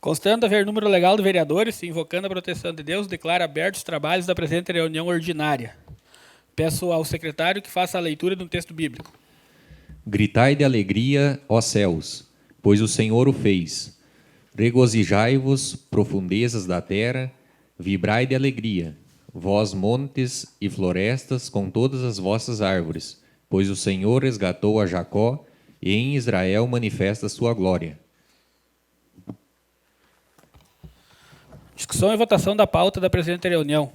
Constando haver número legal de vereadores e invocando a proteção de Deus, declaro abertos os trabalhos da presente reunião ordinária. Peço ao secretário que faça a leitura de um texto bíblico. Gritai de alegria, ó céus, pois o Senhor o fez. Regozijai-vos, profundezas da terra, vibrai de alegria, vós montes e florestas com todas as vossas árvores, pois o Senhor resgatou a Jacó e em Israel manifesta a sua glória. Discussão e votação da pauta da presente reunião.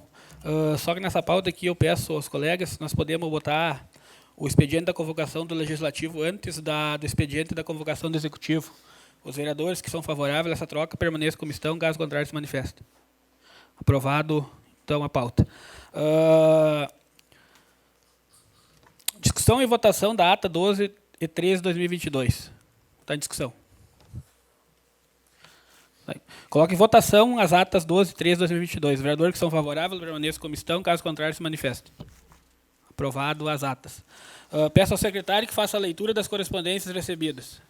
Só que nessa pauta aqui eu peço aos colegas, nós podemos botar o expediente da convocação do Legislativo antes do expediente da convocação do Executivo. Os vereadores que são favoráveis a essa troca permaneçam como estão, caso contrário se manifestem. Aprovado, então, a pauta. Discussão e votação da ata 12 e 13 de 2022. Está em discussão. Coloque em votação as atas 12 e 13 de 2022. Vereadores que são favoráveis permaneçam como estão, caso contrário se manifestem. Aprovado as atas. Peço ao secretário que faça a leitura das correspondências recebidas.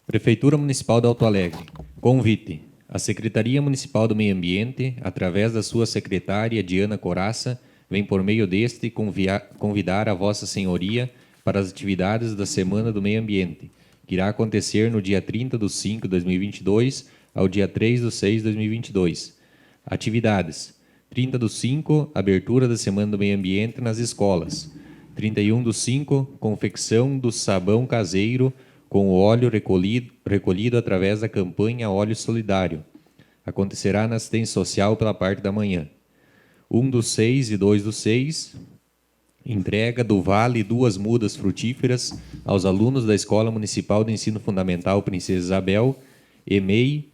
Prefeitura Municipal de Alto Alegre. Convite. A Secretaria Municipal do Meio Ambiente, através da sua secretária Diana Coraça, vem por meio deste convidar a Vossa Senhoria para as atividades da Semana do Meio Ambiente, que irá acontecer no dia 30/5 de 2022 ao dia 3/6 de 2022. Atividades. 30/5, abertura da Semana do Meio Ambiente nas escolas. 31/5, confecção do sabão caseiro com o óleo recolhido através da campanha Óleo Solidário. Acontecerá na assistência social pela parte da manhã. 1/6 e 2/6, entrega do vale 2 mudas frutíferas aos alunos da Escola Municipal de Ensino Fundamental Princesa Isabel, EMEI,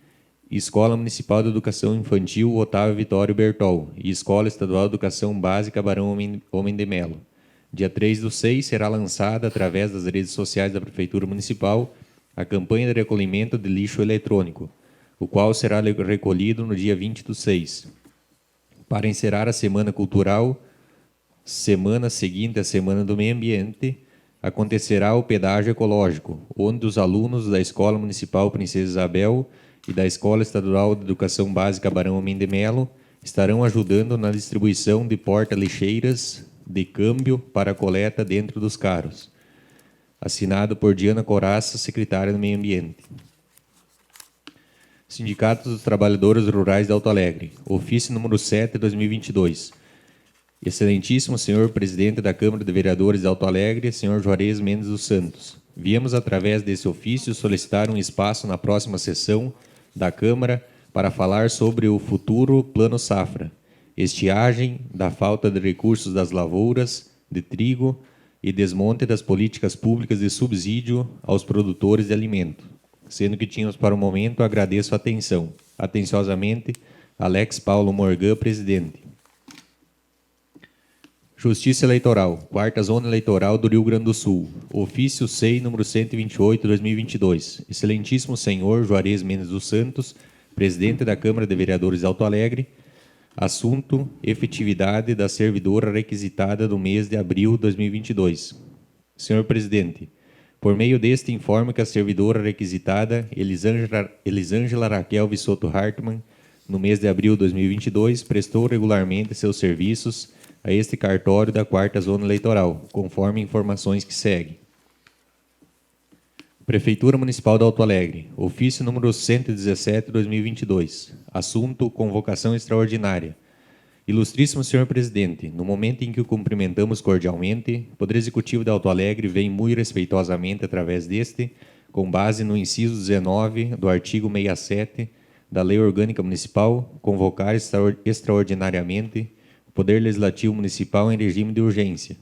Escola Municipal de Educação Infantil Otávio Vitório Bertol e Escola Estadual de Educação Básica Barão Homem de Melo. Dia 3/6 será lançada, através das redes sociais da Prefeitura Municipal, a campanha de recolhimento de lixo eletrônico, o qual será recolhido no dia 20/6. Para encerrar a Semana Cultural, semana seguinte à Semana do Meio Ambiente, acontecerá o pedágio ecológico, onde os alunos da Escola Municipal Princesa Isabel e da Escola Estadual de Educação Básica Barão Homem de Melo estarão ajudando na distribuição de porta-lixeiras de câmbio para coleta dentro dos carros. Assinado por Diana Coraça, secretária do Meio Ambiente. Sindicato dos Trabalhadores Rurais de Alto Alegre. Ofício número 7, 2022. Excelentíssimo senhor presidente da Câmara de Vereadores de Alto Alegre, senhor Juarez Mendes dos Santos. Viemos, através desse ofício, solicitar um espaço na próxima sessão da Câmara para falar sobre o futuro Plano Safra, estiagem, da falta de recursos das lavouras, de trigo e desmonte das políticas públicas de subsídio aos produtores de alimento. Sendo que tínhamos para o momento, agradeço a atenção. Atenciosamente, Alex Paulo Morgan, presidente. Justiça Eleitoral, 4ª Zona Eleitoral do Rio Grande do Sul. Ofício SEI número 128, 2022. Excelentíssimo senhor Juarez Mendes dos Santos, presidente da Câmara de Vereadores de Alto Alegre. Assunto: efetividade da servidora requisitada do mês de abril de 2022. Senhor presidente, por meio deste informe que a servidora requisitada, Elisângela Raquel Vissoto Hartmann, no mês de abril de 2022, prestou regularmente seus serviços a este cartório da 4ª Zona Eleitoral, conforme informações que seguem. Prefeitura Municipal de Alto Alegre, ofício número 117, 2022. Assunto: convocação extraordinária. Ilustríssimo senhor presidente, no momento em que o cumprimentamos cordialmente, o Poder Executivo de Alto Alegre vem muito respeitosamente, através deste, com base no inciso 19 do artigo 67 da Lei Orgânica Municipal, convocar extraordinariamente o Poder Legislativo Municipal em regime de urgência,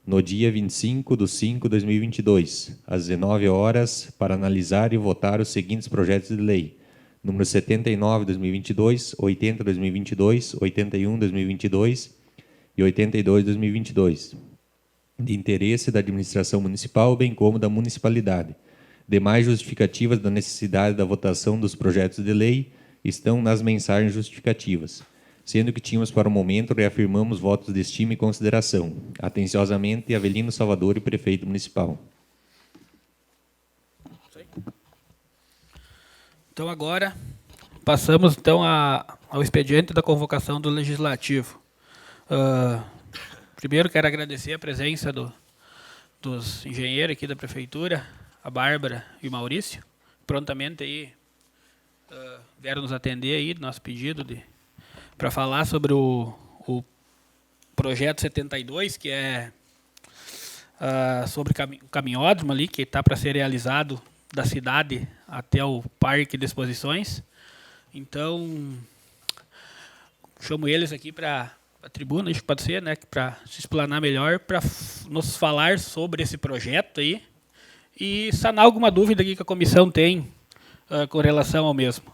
no dia 25/5 de 2022, às 19 horas, para analisar e votar os seguintes projetos de lei: número 79, 2022, 80, 2022, 81, 2022 e 82, 2022, de interesse da administração municipal, bem como da municipalidade. Demais justificativas da necessidade da votação dos projetos de lei estão nas mensagens justificativas. Sendo que tínhamos para o momento, reafirmamos votos de estima e consideração. Atenciosamente, Avelino Salvador e Prefeito Municipal. Então, agora, passamos então ao expediente da convocação do Legislativo. Primeiro quero agradecer a presença dos engenheiros aqui da Prefeitura, a Bárbara e o Maurício, prontamente aí vieram nos atender aí do nosso pedido para falar sobre o projeto 72, que é sobre o caminhódromo ali, que está para ser realizado da cidade até o Parque de Exposições. Então, chamo eles aqui para a tribuna, acho que pode ser, né, para se explanar melhor, para nos falar sobre esse projeto aí e sanar alguma dúvida aqui que a comissão tem com relação ao mesmo.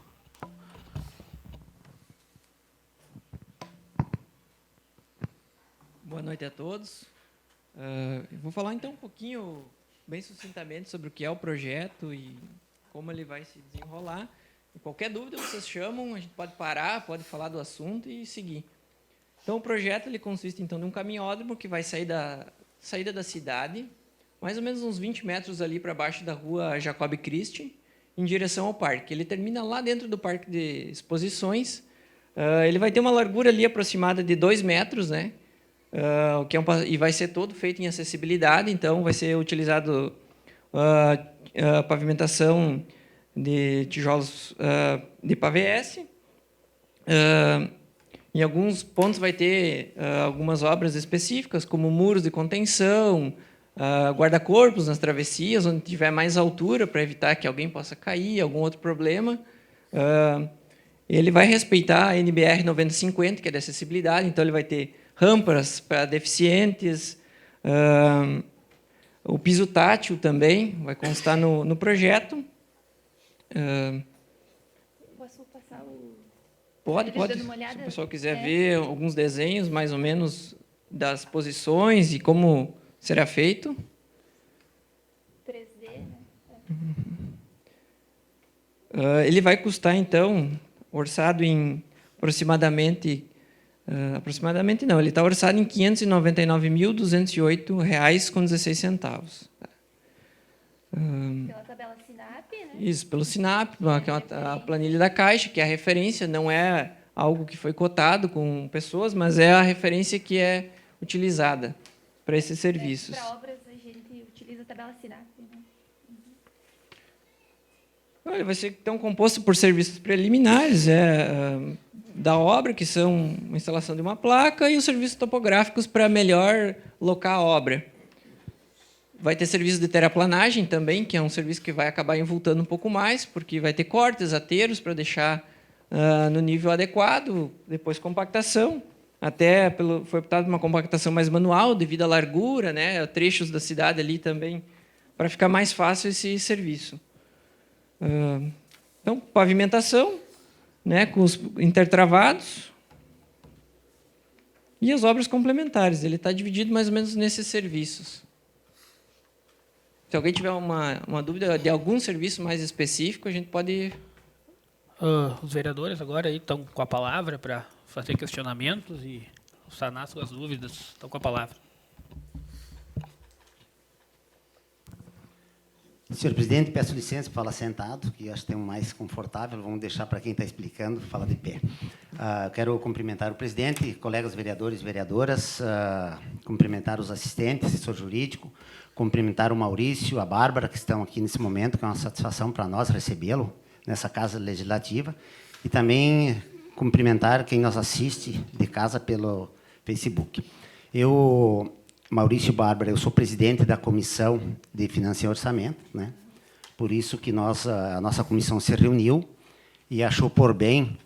Boa noite a todos. Eu vou falar então um pouquinho, bem sucintamente, sobre o que é o projeto e como ele vai se desenrolar. E qualquer dúvida vocês chamam, a gente pode parar, pode falar do assunto e seguir. Então o projeto ele consiste então de um caminhódromo que vai sair da saída da cidade, mais ou menos uns 20 metros ali para baixo da rua Jacob Christie, em direção ao parque. Ele termina lá dentro do Parque de Exposições. Ele vai ter uma largura ali aproximada de 2 metros, né? E vai ser todo feito em acessibilidade, então vai ser utilizado pavimentação de tijolos de PVS. Em alguns pontos vai ter algumas obras específicas, como muros de contenção, guarda-corpos nas travessias, onde tiver mais altura, para evitar que alguém possa cair, algum outro problema. Ele vai respeitar a NBR 9050, que é de acessibilidade, então ele vai ter rampas para deficientes, o piso tátil também vai constar no projeto. Posso passar o... Pode. Se o pessoal quiser ver alguns desenhos, mais ou menos, das posições e como será feito. 3D, né? Ele vai custar, então, orçado em aproximadamente não, ele está orçado em R$ 599.208,16. Pela tabela SINAP, né? Isso, pelo SINAP, que é a planilha da Caixa, que é a referência, não é algo que foi cotado com pessoas, mas é a referência que é utilizada para esses serviços. Para obras, a gente utiliza a tabela SINAP, né? Ele vai ser, então, composto por serviços preliminares, da obra, que são a instalação de uma placa, e os serviços topográficos para melhor locar a obra. Vai ter serviço de terraplanagem também, que é um serviço que vai acabar envoltando um pouco mais, porque vai ter cortes, ateros, para deixar no nível adequado, depois compactação. Foi optado por uma compactação mais manual, devido à largura, né, trechos da cidade ali também, para ficar mais fácil esse serviço. Então, pavimentação, né, com os intertravados, e as obras complementares. Ele está dividido mais ou menos nesses serviços. Se alguém tiver uma dúvida de algum serviço mais específico, a gente pode... Os vereadores agora aí estão com a palavra para fazer questionamentos e sanar suas dúvidas. Estão com a palavra. Senhor presidente, peço licença para falar sentado, que acho que tem um mais confortável. Vamos deixar para quem está explicando falar de pé. Quero cumprimentar o presidente, colegas vereadores e vereadoras, cumprimentar os assistentes, assessor jurídico, cumprimentar o Maurício, a Bárbara, que estão aqui nesse momento, que é uma satisfação para nós recebê-lo nessa Casa Legislativa, e também cumprimentar quem nos assiste de casa pelo Facebook. Maurício Bárbara, eu sou presidente da Comissão de Finanças e Orçamento, né? Por isso que a nossa comissão se reuniu e achou por bem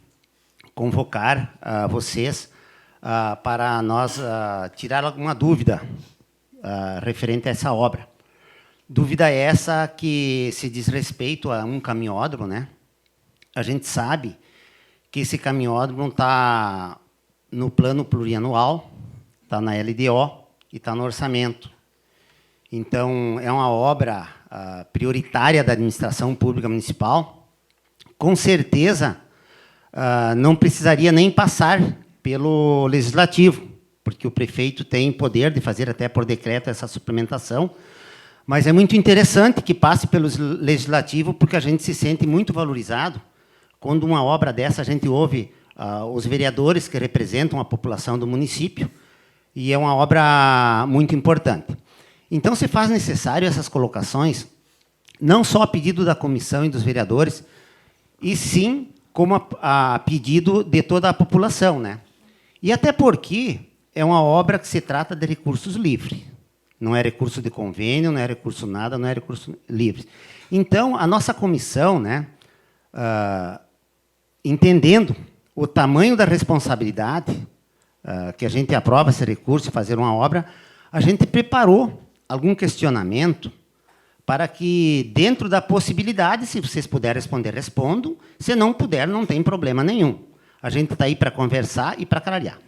convocar vocês para nós tirar alguma dúvida referente a essa obra. Dúvida essa que se diz respeito a um caminhódromo, né? A gente sabe que esse caminhódromo está no plano plurianual, está na LDO, e está no orçamento. Então, é uma obra prioritária da administração pública municipal. Com certeza, não precisaria nem passar pelo Legislativo, porque o prefeito tem poder de fazer até por decreto essa suplementação, mas é muito interessante que passe pelo Legislativo, porque a gente se sente muito valorizado quando uma obra dessa, a gente ouve os vereadores que representam a população do município, e é uma obra muito importante. Então, se faz necessário essas colocações, não só a pedido da comissão e dos vereadores, e sim como a pedido de toda a população, né? E até porque é uma obra que se trata de recursos livres. Não é recurso de convênio, não é recurso nada, não é recurso livre. Então, a nossa comissão, né, entendendo o tamanho da responsabilidade que a gente aprova esse recurso e fazer uma obra, a gente preparou algum questionamento para que, dentro da possibilidade, se vocês puderem responder, respondam. Se não puder, não tem problema nenhum. A gente está aí para conversar e para clarear.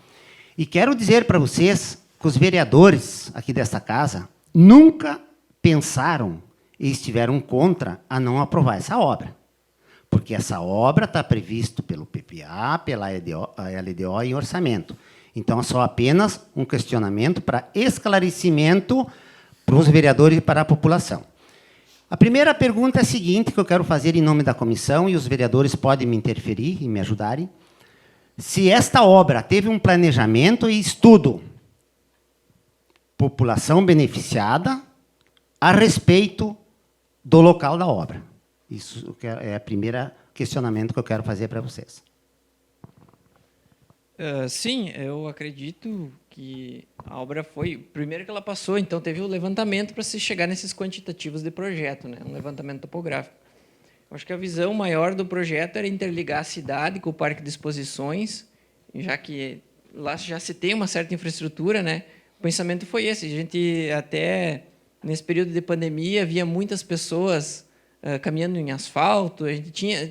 E quero dizer para vocês que os vereadores aqui desta casa nunca pensaram e estiveram contra a não aprovar essa obra. Porque essa obra está prevista pelo PPA, pela LDO em orçamento. Então, é só apenas um questionamento para esclarecimento para os vereadores e para a população. A primeira pergunta é a seguinte, que eu quero fazer em nome da comissão, e os vereadores podem me interferir e me ajudarem. Se esta obra teve um planejamento e estudo, população beneficiada, a respeito do local da obra. Isso é o primeiro questionamento que eu quero fazer para vocês. Sim, eu acredito que a obra foi... Primeiro que ela passou, então teve o levantamento para se chegar nesses quantitativos de projeto, né? Um levantamento topográfico. Eu acho que a visão maior do projeto era interligar a cidade com o Parque de Exposições, já que lá já se tem uma certa infraestrutura, né? O pensamento foi esse. A gente, até nesse período de pandemia, via muitas pessoas caminhando em asfalto.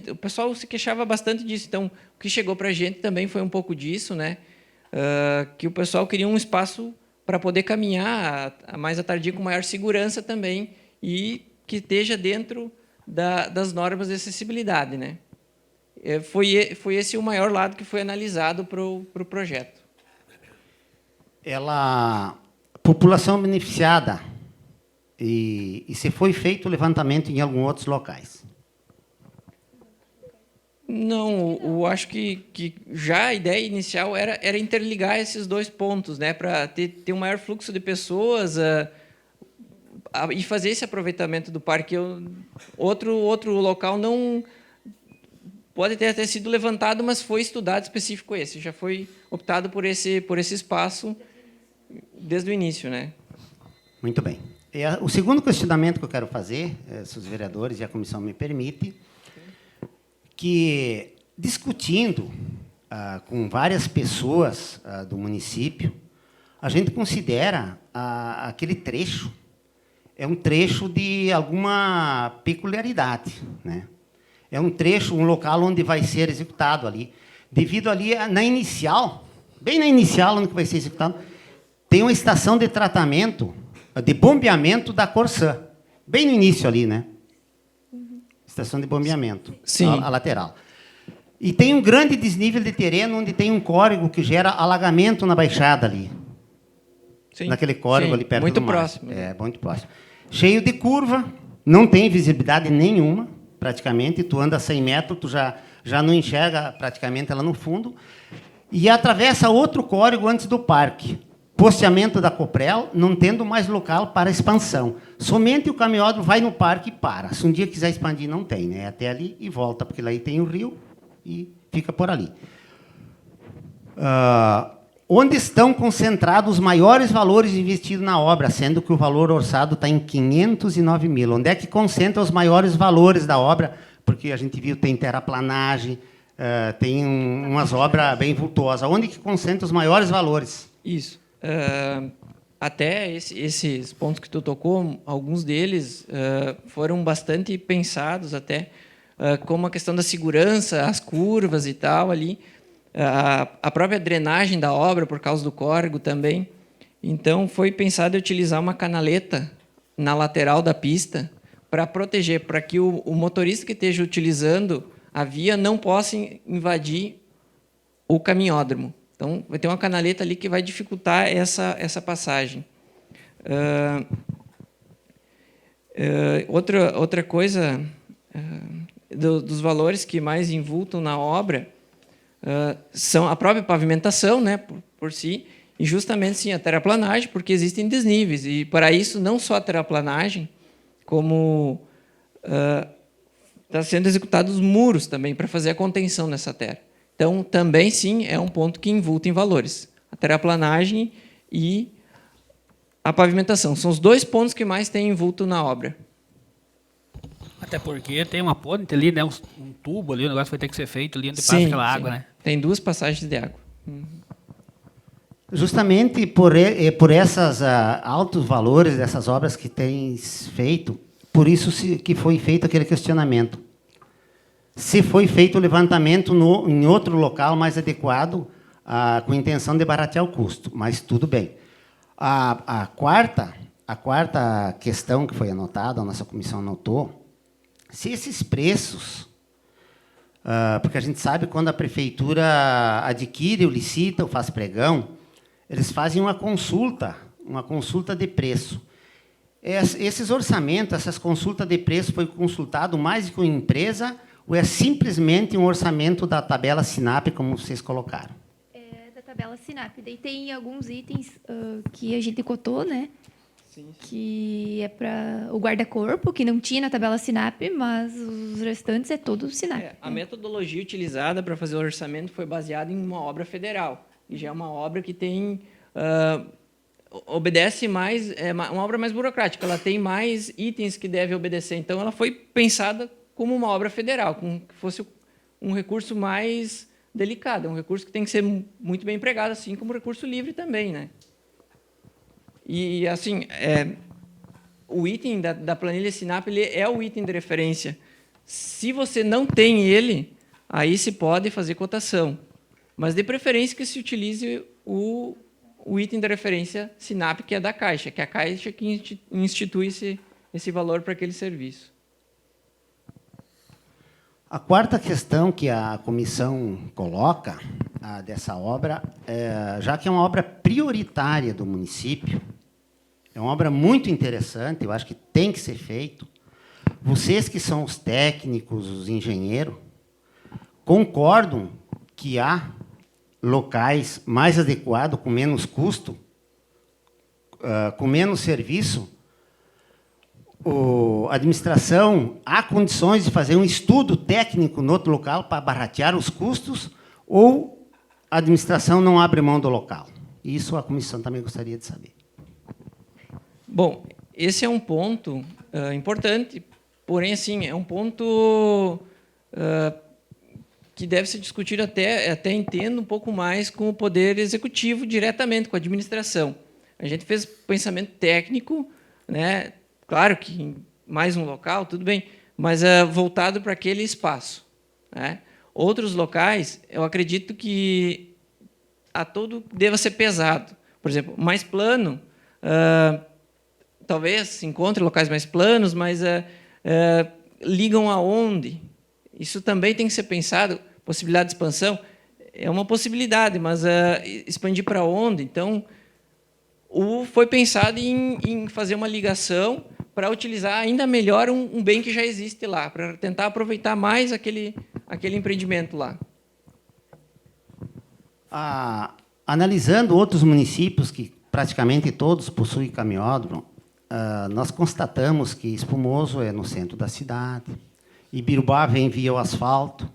O pessoal se queixava bastante disso. Então, o que chegou para a gente também foi um pouco disso, né? Que o pessoal queria um espaço para poder caminhar mais à tardia com maior segurança também e que esteja dentro das normas de acessibilidade, né? Foi esse o maior lado que foi analisado para o projeto. População beneficiada, e se foi feito o levantamento em alguns outros locais? Não, eu acho que já a ideia inicial era interligar esses dois pontos, né, para ter um maior fluxo de pessoas e fazer esse aproveitamento do parque. Outro local não pode ter até sido levantado, mas foi estudado específico esse. Já foi optado por esse espaço desde o início, né? Muito bem. O segundo questionamento que eu quero fazer, se os vereadores e a comissão me permitem, que, discutindo com várias pessoas do município, a gente considera aquele trecho é um trecho de alguma peculiaridade, né? É um trecho, um local onde vai ser executado ali. Devido ali, na inicial, bem na inicial, onde vai ser executado, tem uma estação de tratamento, de bombeamento da Corsã. Bem no início ali, né? Estação de bombeamento. Sim. A lateral. E tem um grande desnível de terreno, onde tem um córrego que gera alagamento na baixada ali. Sim. Naquele córrego ali perto do mar. Muito próximo. É, muito próximo. Cheio de curva, não tem visibilidade nenhuma, praticamente. Tu anda 100 metros, tu já não enxerga praticamente ela no fundo. E atravessa outro córrego antes do parque. Posteamento da Coprel, não tendo mais local para expansão. Somente o caminhódromo vai no parque e para. Se um dia quiser expandir, não tem, né? Até ali e volta, porque lá tem o rio e fica por ali. Onde estão concentrados os maiores valores investidos na obra, sendo que o valor orçado está em 509 mil. Onde é que concentra os maiores valores da obra? Porque a gente viu, tem terraplanagem, tem umas obras bem vultuosas. Onde que concentra os maiores valores? Isso. Até esses pontos que tu tocou, alguns deles foram bastante pensados até, como a questão da segurança, as curvas e tal ali, a própria drenagem da obra por causa do córrego também. Então, foi pensado em utilizar uma canaleta na lateral da pista para proteger, para que o motorista que esteja utilizando a via não possa invadir o caminhódromo. Então, vai ter uma canaleta ali que vai dificultar essa passagem. Outra coisa, dos valores que mais invultam na obra são a própria pavimentação, né, por si, e justamente sim a terraplanagem, porque existem desníveis. E para isso não só a terraplanagem, como está sendo executados os muros também para fazer a contenção nessa terra. Então também sim é um ponto que invulta em valores. A terraplanagem e a pavimentação são os 2 pontos que mais têm invulto na obra. Até porque tem uma ponte ali, né? Um tubo ali, o negócio vai ter que ser feito ali onde passa aquela água, né? Tem 2 passagens de água. Justamente por esses altos valores dessas obras que tens feito, por isso que foi feito aquele questionamento. Se foi feito o levantamento em outro local mais adequado, com a intenção de baratear o custo, mas tudo bem. A quarta questão que foi anotada, a nossa comissão anotou, se esses preços, porque a gente sabe quando a prefeitura adquire, ou licita, ou faz pregão, eles fazem uma consulta de preço. Esses orçamentos, essas consultas de preço, foi consultado mais com a empresa ou é simplesmente um orçamento da tabela SINAP, como vocês colocaram? É da tabela SINAP. Daí tem alguns itens que a gente cotou, né? Sim. Que é para o guarda-corpo, que não tinha na tabela SINAP, mas os restantes é todo SINAP. A metodologia utilizada para fazer o orçamento foi baseada em uma obra federal. E já é uma obra que tem... obedece mais... É uma obra mais burocrática. Ela tem mais itens que deve obedecer. Então, ela foi pensada como uma obra federal, como que fosse um recurso mais delicado. É um recurso que tem que ser muito bem empregado, assim como o recurso livre também, né? E, assim, o item da planilha SINAP ele é o item de referência. Se você não tem ele, aí se pode fazer cotação. Mas, de preferência, que se utilize o item de referência SINAP, que é da Caixa, que é a Caixa que institui esse valor para aquele serviço. A quarta questão que a comissão coloca dessa obra, já que é uma obra prioritária do município, é uma obra muito interessante, eu acho que tem que ser feito. Vocês que são os técnicos, os engenheiros, concordam que há locais mais adequados, com menos custo, com menos serviço? A administração há condições de fazer um estudo técnico no outro local para baratear os custos ou a administração não abre mão do local? Isso a comissão também gostaria de saber. Bom, esse é um ponto importante, porém, assim, é um ponto que deve ser discutido até entendo um pouco mais com o Poder Executivo diretamente, com a administração. A gente fez pensamento técnico, né? Claro que mais um local, tudo bem, mas voltado para aquele espaço, né? Outros locais, eu acredito que a todo deva ser pesado. Por exemplo, mais plano, talvez se encontre locais mais planos, mas ligam aonde? Isso também tem que ser pensado. Possibilidade de expansão é uma possibilidade, mas expandir para onde? Então, foi pensado em fazer uma ligação para utilizar ainda melhor um bem que já existe lá, para tentar aproveitar mais aquele empreendimento lá. Analisando outros municípios, que praticamente todos possuem caminhódromo, nós constatamos que Espumoso é no centro da cidade, Ibirubá vem via o asfalto.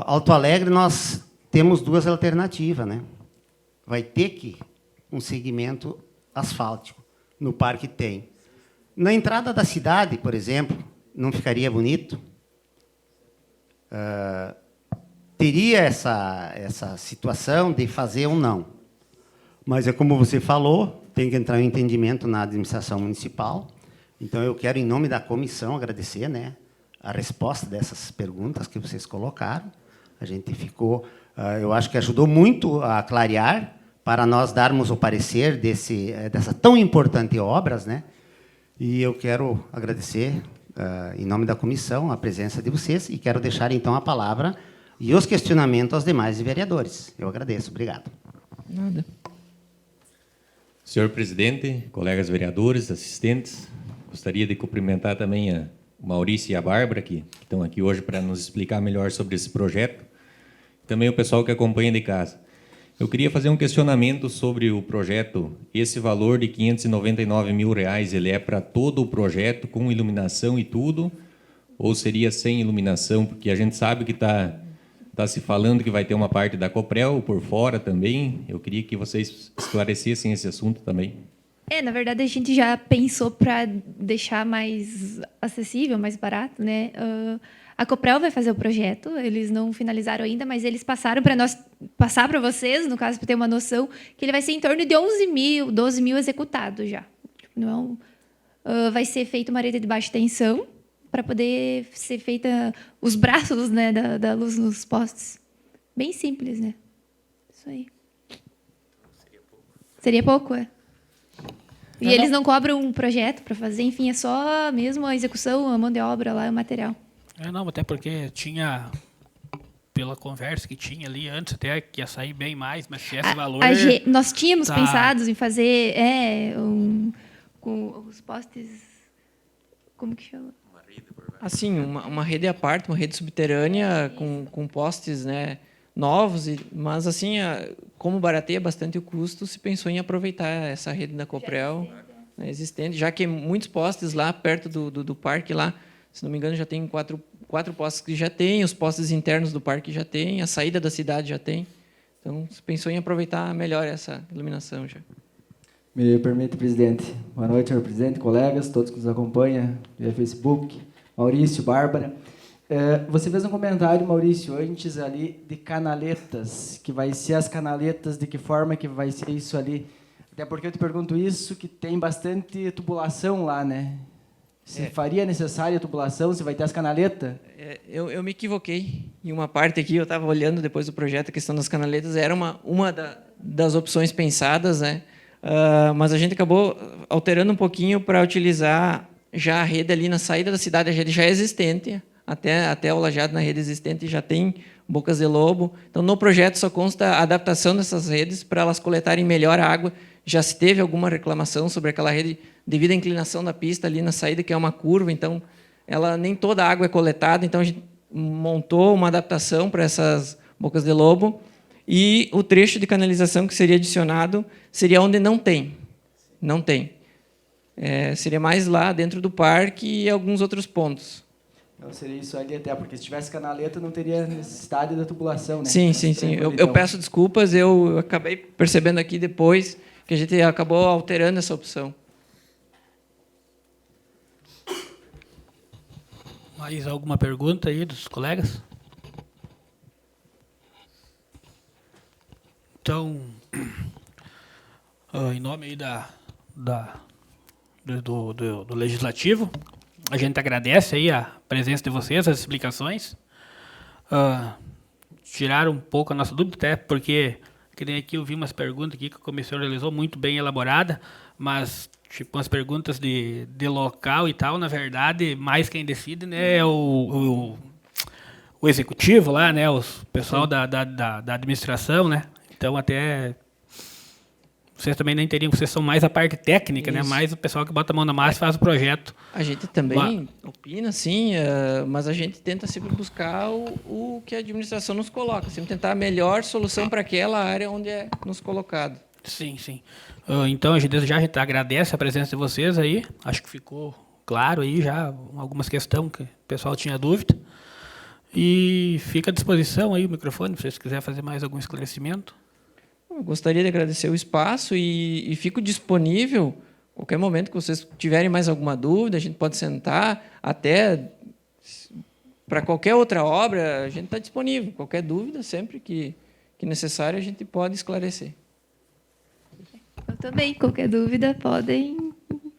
Alto Alegre, nós temos 2 alternativas, né? Vai ter que um segmento asfáltico. No parque tem. Na entrada da cidade, por exemplo, não ficaria bonito? Teria essa situação de fazer ou não. Mas é como você falou, tem que entrar em entendimento na administração municipal. Então, eu quero, em nome da comissão, agradecer, né, a resposta dessas perguntas que vocês colocaram. A gente ficou... eu acho que ajudou muito a clarear para nós darmos o parecer dessa tão importante obras, né? E eu quero agradecer, em nome da comissão, a presença de vocês e quero deixar, então, a palavra e os questionamentos aos demais vereadores. Eu agradeço. Obrigado. Nada. Senhor presidente, colegas vereadores, assistentes, gostaria de cumprimentar também o Maurício e a Bárbara, que estão aqui hoje para nos explicar melhor sobre esse projeto, também o pessoal que acompanha de casa. Eu queria fazer um questionamento sobre o projeto. Esse valor de R$ 599 mil, ele é para todo o projeto, com iluminação e tudo, ou seria sem iluminação? Porque a gente sabe que está se falando que vai ter uma parte da Coprel por fora também. Eu queria que vocês esclarecessem esse assunto também. Na verdade, a gente já pensou para deixar mais acessível, mais barato, né? A Coprel vai fazer o projeto, eles não finalizaram ainda, mas eles passaram para nós, passar para vocês, no caso, para ter uma noção, que ele vai ser em torno de 11 mil, 12 mil executados já. Não, vai ser feita uma rede de baixa tensão para poder ser feita os braços, né, da luz nos postes. Bem simples, né? Isso aí. Seria pouco, é. E eles não cobram um projeto para fazer, enfim, é só mesmo a execução, a mão de obra lá, o material. Não, até porque tinha, pela conversa que tinha ali antes, até que ia sair bem mais, mas se esse valor... Nós tínhamos pensado em fazer com os postes... Como que chama? Assim, uma rede à parte, uma rede subterrânea com postes, né, novos, mas assim, como barateia bastante o custo, se pensou em aproveitar essa rede da Coprel, né, existente, já que muitos postes lá perto do parque, lá, se não me engano, já tem quatro postes que já tem, os postes internos do parque já tem, a saída da cidade já tem. Então, se pensou em aproveitar melhor essa iluminação já. Me permite, presidente. Boa noite, senhor presidente, colegas, todos que nos acompanham via Facebook, Maurício, Bárbara. Você fez um comentário, Maurício, antes ali de canaletas, que vai ser as canaletas, de que forma que vai ser isso ali? Até porque eu te pergunto isso, que tem bastante tubulação lá, né? Se faria necessária a tubulação, se vai ter as canaletas? Eu me equivoquei em uma parte aqui, eu estava olhando depois do projeto, a questão das canaletas, era uma das opções pensadas, né? Mas a gente acabou alterando um pouquinho para utilizar já a rede ali na saída da cidade, a rede já é existente, até o lajeado na rede existente já tem bocas de lobo. Então, no projeto só consta a adaptação dessas redes para elas coletarem melhor a água. Já se teve alguma reclamação sobre aquela rede devido à inclinação da pista ali na saída, que é uma curva, então nem toda a água é coletada, então a gente montou uma adaptação para essas bocas de lobo, e o trecho de canalização que seria adicionado seria onde não tem. Não tem. Seria mais lá dentro do parque e alguns outros pontos. Então, seria isso ali até, porque se tivesse canaleta, não teria necessidade da tubulação, né? Sim. Eu peço desculpas, eu acabei percebendo aqui depois que a gente acabou alterando essa opção. Mais alguma pergunta aí dos colegas? Então, em nome aí do Legislativo, a gente agradece aí a presença de vocês, as explicações. Tiraram um pouco a nossa dúvida, até porque, que nem aqui eu vi umas perguntas aqui que a comissão realizou, muito bem elaborada, mas tipo umas perguntas de local e tal, na verdade, mais quem decide, né, é o executivo lá, né, o pessoal da administração, né. Então, até vocês também nem teriam, vocês são mais a parte técnica, né? Mais o pessoal que bota a mão na massa e faz o projeto. A gente também opina, sim, mas a gente tenta sempre buscar o que a administração nos coloca, sempre tentar a melhor solução para aquela área onde é nos colocado. Sim. Então, a gente agradece a presença de vocês aí. Acho que ficou claro aí já algumas questões que o pessoal tinha dúvida. E fica à disposição aí o microfone, se vocês quiserem fazer mais algum esclarecimento. Eu gostaria de agradecer o espaço e fico disponível a qualquer momento que vocês tiverem mais alguma dúvida, a gente pode sentar, até para qualquer outra obra, a gente está disponível. Qualquer dúvida, sempre que necessário, a gente pode esclarecer. Eu também, qualquer dúvida, podem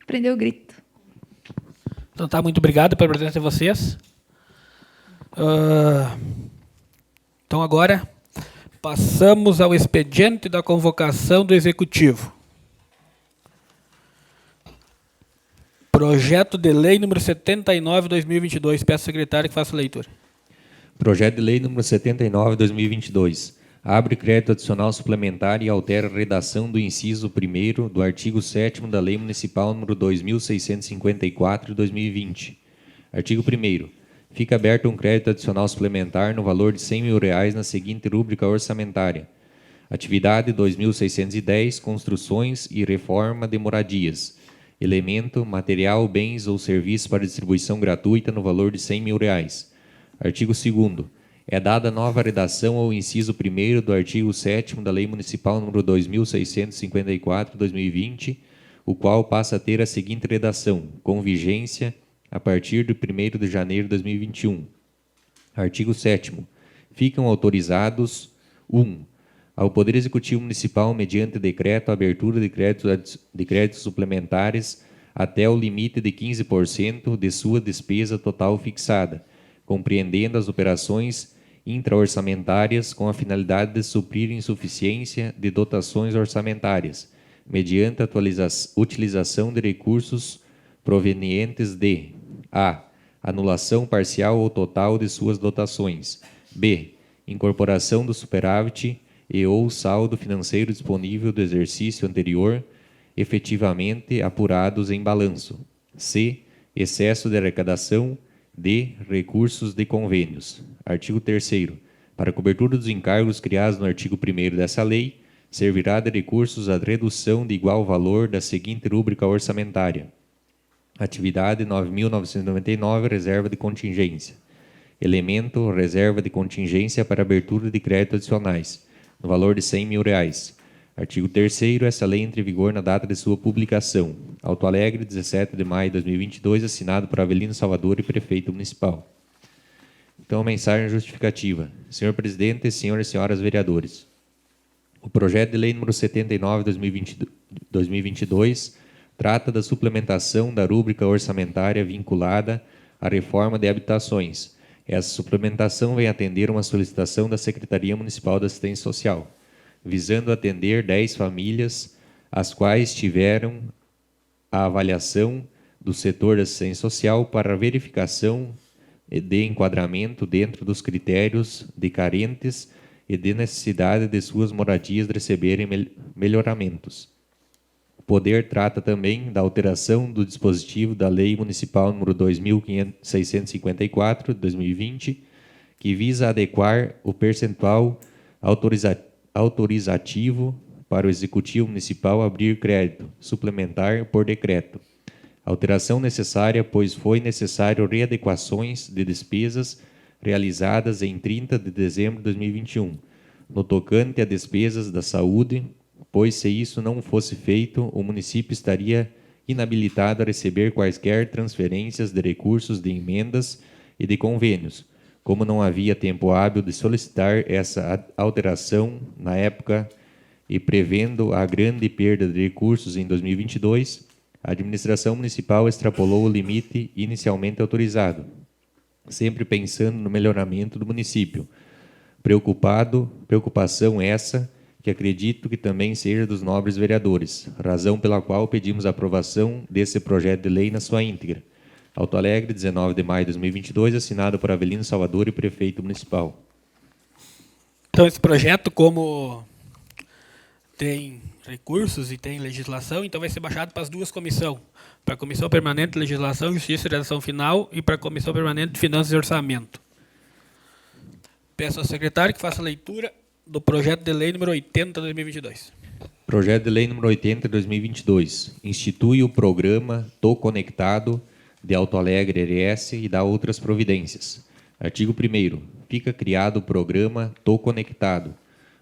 prender o grito. Então tá, muito obrigado pela presença de vocês. Então agora passamos ao expediente da convocação do Executivo. Projeto de Lei número 79/2022. Peço ao secretário que faça a leitura. Projeto de Lei número 79/2022. Abre crédito adicional suplementar e altera a redação do inciso 1º do artigo 7º da Lei Municipal número 2654 de 2020. Artigo 1º. Fica aberto um crédito adicional suplementar no valor de R$ 100.000 na seguinte rúbrica orçamentária. Atividade 2.610, construções e reforma de moradias. Elemento, material, bens ou serviços para distribuição gratuita no valor de R$ 100.000. Artigo 2º. É dada nova redação ao inciso 1º do artigo 7º da Lei Municipal nº 2.654/2020, o qual passa a ter a seguinte redação, com vigência a partir de 1º de janeiro de 2021. Artigo 7º. Ficam autorizados: 1. Ao Poder Executivo Municipal, mediante decreto, a abertura de créditos suplementares até o limite de 15% de sua despesa total fixada, compreendendo as operações intraorçamentárias com a finalidade de suprir insuficiência de dotações orçamentárias, mediante a utilização de recursos provenientes de: a. Anulação parcial ou total de suas dotações. B. Incorporação do superávit e ou saldo financeiro disponível do exercício anterior, efetivamente apurados em balanço. C. Excesso de arrecadação. D. Recursos de convênios. Artigo 3º. Para a cobertura dos encargos criados no artigo 1º dessa lei, servirá de recursos a redução de igual valor da seguinte rúbrica orçamentária. Atividade 9.999, reserva de contingência. Elemento, reserva de contingência para abertura de créditos adicionais, no valor de R$ 100.000. Artigo 3º. Essa lei entra em vigor na data de sua publicação. Auto Alegre, 17 de maio de 2022, assinado por Avelino Salvador e Prefeito Municipal. Então, mensagem justificativa. Senhor Presidente, senhores e senhoras vereadores, o projeto de lei número 79/2022 trata da suplementação da rúbrica orçamentária vinculada à reforma de habitações. Essa suplementação vem atender uma solicitação da Secretaria Municipal da Assistência Social, visando atender 10 famílias, as quais tiveram a avaliação do setor da assistência social para verificação de enquadramento dentro dos critérios de carentes e de necessidade de suas moradias de receberem melhoramentos. O Poder trata também da alteração do dispositivo da Lei Municipal nº 2.654, de 2020, que visa adequar o percentual autorizativo para o Executivo Municipal abrir crédito suplementar por decreto. Alteração necessária, pois foi necessário readequações de despesas realizadas em 30 de dezembro de 2021, no tocante a despesas da saúde, pois se isso não fosse feito, o município estaria inabilitado a receber quaisquer transferências de recursos de emendas e de convênios, como não havia tempo hábil de solicitar essa alteração na época e prevendo a grande perda de recursos em 2022, a administração municipal extrapolou o limite inicialmente autorizado, sempre pensando no melhoramento do município. Preocupação essa que acredito que também seja dos nobres vereadores, razão pela qual pedimos a aprovação desse projeto de lei na sua íntegra. Auto Alegre, 19 de maio de 2022, assinado por Avelino Salvador e Prefeito Municipal. Então, esse projeto, como tem recursos e tem legislação, então vai ser baixado para as duas comissões, para a Comissão Permanente de Legislação, Justiça e Redação Final e para a Comissão Permanente de Finanças e Orçamento. Peço ao secretário que faça a leitura do projeto de lei número 80 de 2022. Projeto de lei número 80 de 2022. Institui o programa Tô Conectado de Auto Alegre RS e dá outras providências. Artigo 1º. Fica criado o programa Tô Conectado,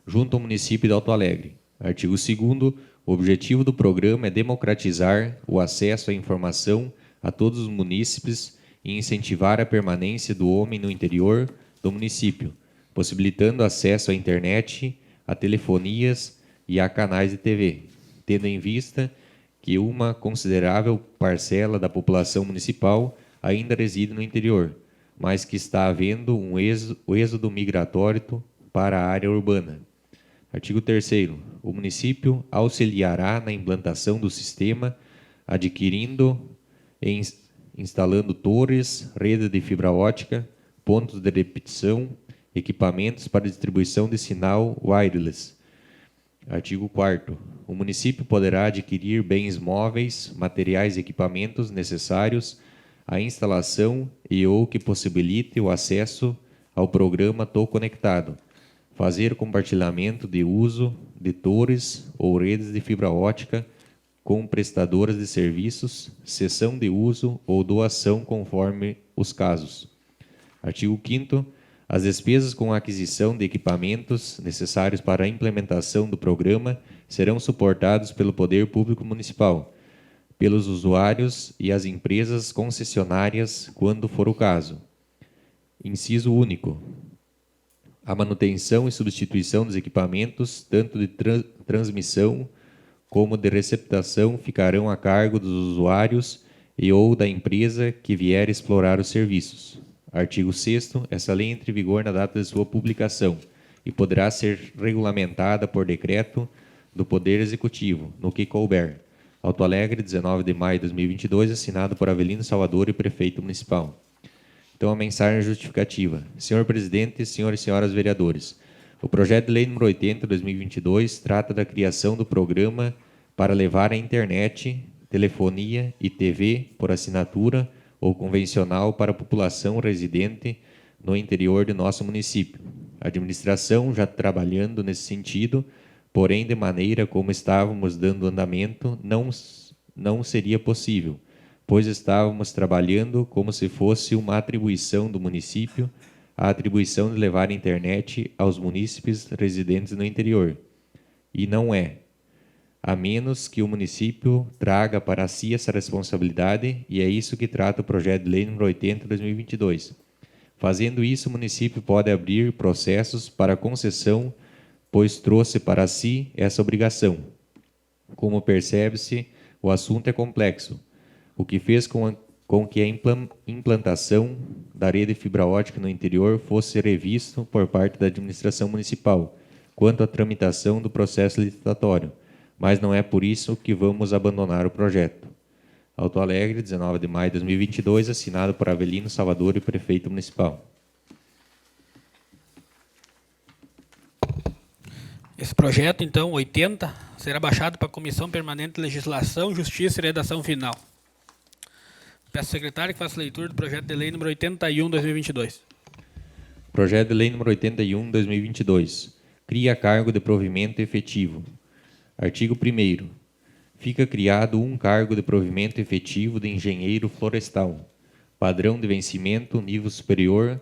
junto ao município de Auto Alegre. Artigo 2º. O objetivo do programa é democratizar o acesso à informação a todos os munícipes e incentivar a permanência do homem no interior do município, possibilitando acesso à internet, a telefonias e a canais de TV, tendo em vista que uma considerável parcela da população municipal ainda reside no interior, mas que está havendo um êxodo migratório para a área urbana. Artigo 3º. O município auxiliará na implantação do sistema, adquirindo e instalando torres, rede de fibra ótica, pontos de repetição, equipamentos para distribuição de sinal wireless. Artigo 4º. O município poderá adquirir bens móveis, materiais e equipamentos necessários a instalação e ou que possibilite o acesso ao programa Tô Conectado, fazer compartilhamento de uso de torres ou redes de fibra ótica com prestadoras de serviços, cessão de uso ou doação conforme os casos. Artigo 5º. As despesas com a aquisição de equipamentos necessários para a implementação do programa serão suportados pelo Poder Público Municipal, pelos usuários e as empresas concessionárias, quando for o caso. Inciso único. A manutenção e substituição dos equipamentos, tanto de transmissão como de receptação, ficarão a cargo dos usuários e ou da empresa que vier explorar os serviços. Artigo 6º. Essa lei entra em vigor na data de sua publicação e poderá ser regulamentada por decreto do Poder Executivo, no que couber. Auto Alegre, 19 de maio de 2022, assinado por Avelino Salvador e Prefeito Municipal. Então, a mensagem justificativa. Senhor Presidente, senhores e senhoras vereadores, o projeto de lei número 80, 2022, trata da criação do programa para levar a internet, telefonia e TV por assinatura ou convencional para a população residente no interior de nosso município. A administração já trabalhando nesse sentido, porém, de maneira como estávamos dando andamento, não seria possível, pois estávamos trabalhando como se fosse uma atribuição do município, a atribuição de levar a internet aos munícipes residentes no interior. E não é, a menos que o município traga para si essa responsabilidade, e é isso que trata o projeto de lei número 80, 2022. Fazendo isso, o município pode abrir processos para concessão, pois trouxe para si essa obrigação. Como percebe-se, o assunto é complexo, o que fez com que a implantação da rede fibra ótica no interior fosse revisto por parte da administração municipal, quanto à tramitação do processo licitatório, mas não é por isso que vamos abandonar o projeto. Auto Alegre, 19 de maio de 2022, assinado por Avelino Salvador e Prefeito Municipal. Esse projeto, então, 80, será baixado para a Comissão Permanente de Legislação, Justiça e Redação Final. Peço ao secretário que faça a leitura do projeto de lei número 81, 2022. Projeto de lei número 81, 2022. Cria cargo de provimento efetivo. Artigo 1º. Fica criado um cargo de provimento efetivo de engenheiro florestal. Padrão de vencimento, nível superior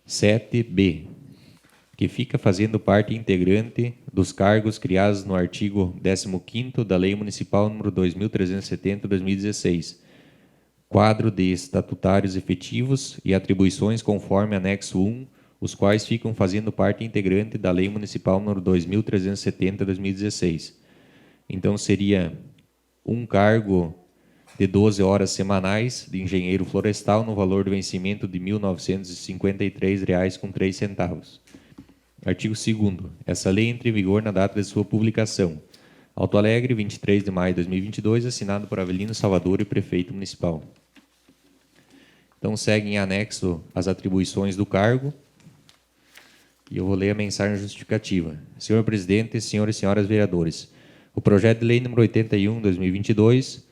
7B, que fica fazendo parte integrante dos cargos criados no artigo 15º da Lei Municipal número 2370/2016, quadro de estatutários efetivos e atribuições conforme anexo 1, os quais ficam fazendo parte integrante da Lei Municipal número 2370/2016. Então, seria um cargo de 12 horas semanais de engenheiro florestal no valor do vencimento de R$ 1.953,03. Artigo 2º. Essa lei entra em vigor na data de sua publicação. Auto Alegre, 23 de maio de 2022, assinado por Avelino Salvador e Prefeito Municipal. Então, segue em anexo as atribuições do cargo. E eu vou ler a mensagem justificativa. Senhor Presidente, senhores e senhoras vereadores, o projeto de lei número 81, 2022,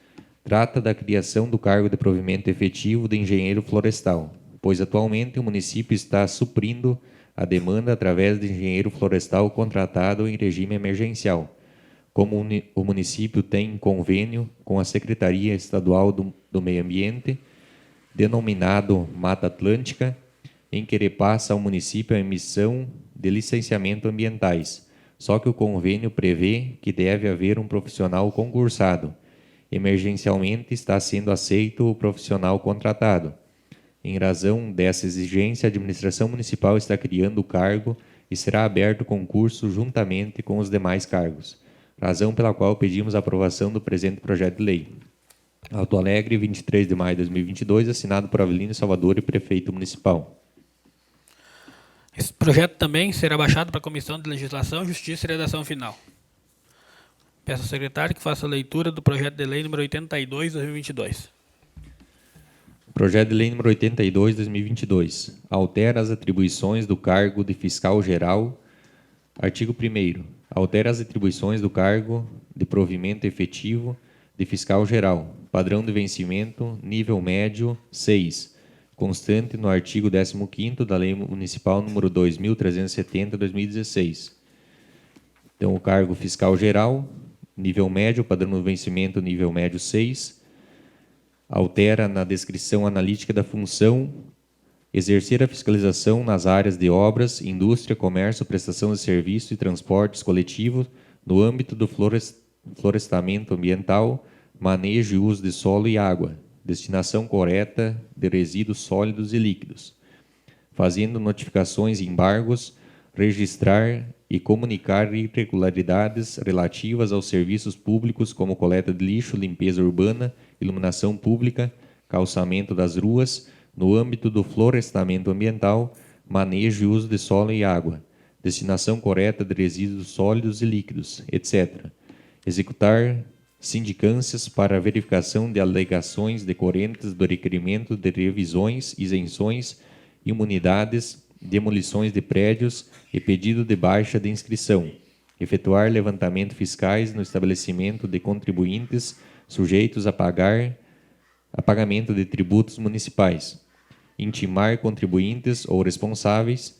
trata da criação do cargo de provimento efetivo de engenheiro florestal, pois atualmente o município está suprindo a demanda através de engenheiro florestal contratado em regime emergencial. Como o município tem convênio com a Secretaria Estadual do Meio Ambiente, denominado Mata Atlântica, em que repassa ao município a emissão de licenciamento ambientais, só que o convênio prevê que deve haver um profissional concursado. Emergencialmente está sendo aceito o profissional contratado. Em razão dessa exigência, a administração municipal está criando o cargo e será aberto concurso juntamente com os demais cargos, razão pela qual pedimos a aprovação do presente projeto de lei. Auto Alegre, 23 de maio de 2022, assinado por Avelino Salvador e Prefeito Municipal. Esse projeto também será baixado para a Comissão de Legislação, Justiça e Redação Final. Peço ao secretário que faça a leitura do projeto de lei número 82, 2022. Projeto de lei número 82, 2022. Altera as atribuições do cargo de fiscal geral. Artigo 1º. Altera as atribuições do cargo de provimento efetivo de fiscal geral, padrão de vencimento, nível médio 6, constante no artigo 15º da Lei Municipal número 2.370/2016. Então, o cargo fiscal geral, nível médio, padrão de vencimento, nível médio 6, altera na descrição analítica da função exercer a fiscalização nas áreas de obras, indústria, comércio, prestação de serviço e transportes coletivos no âmbito do florestamento ambiental, manejo e uso de solo e água, destinação correta de resíduos sólidos e líquidos, fazendo notificações e embargos, registrar e comunicar irregularidades relativas aos serviços públicos como coleta de lixo, limpeza urbana, iluminação pública, calçamento das ruas, no âmbito do florestamento ambiental, manejo e uso de solo e água, destinação correta de resíduos sólidos e líquidos, etc. Executar sindicâncias para a verificação de alegações decorrentes do requerimento de revisões, isenções, imunidades, demolições de prédios e pedido de baixa de inscrição. Efetuar levantamento fiscais no estabelecimento de contribuintes sujeitos a pagamento de tributos municipais. Intimar contribuintes ou responsáveis,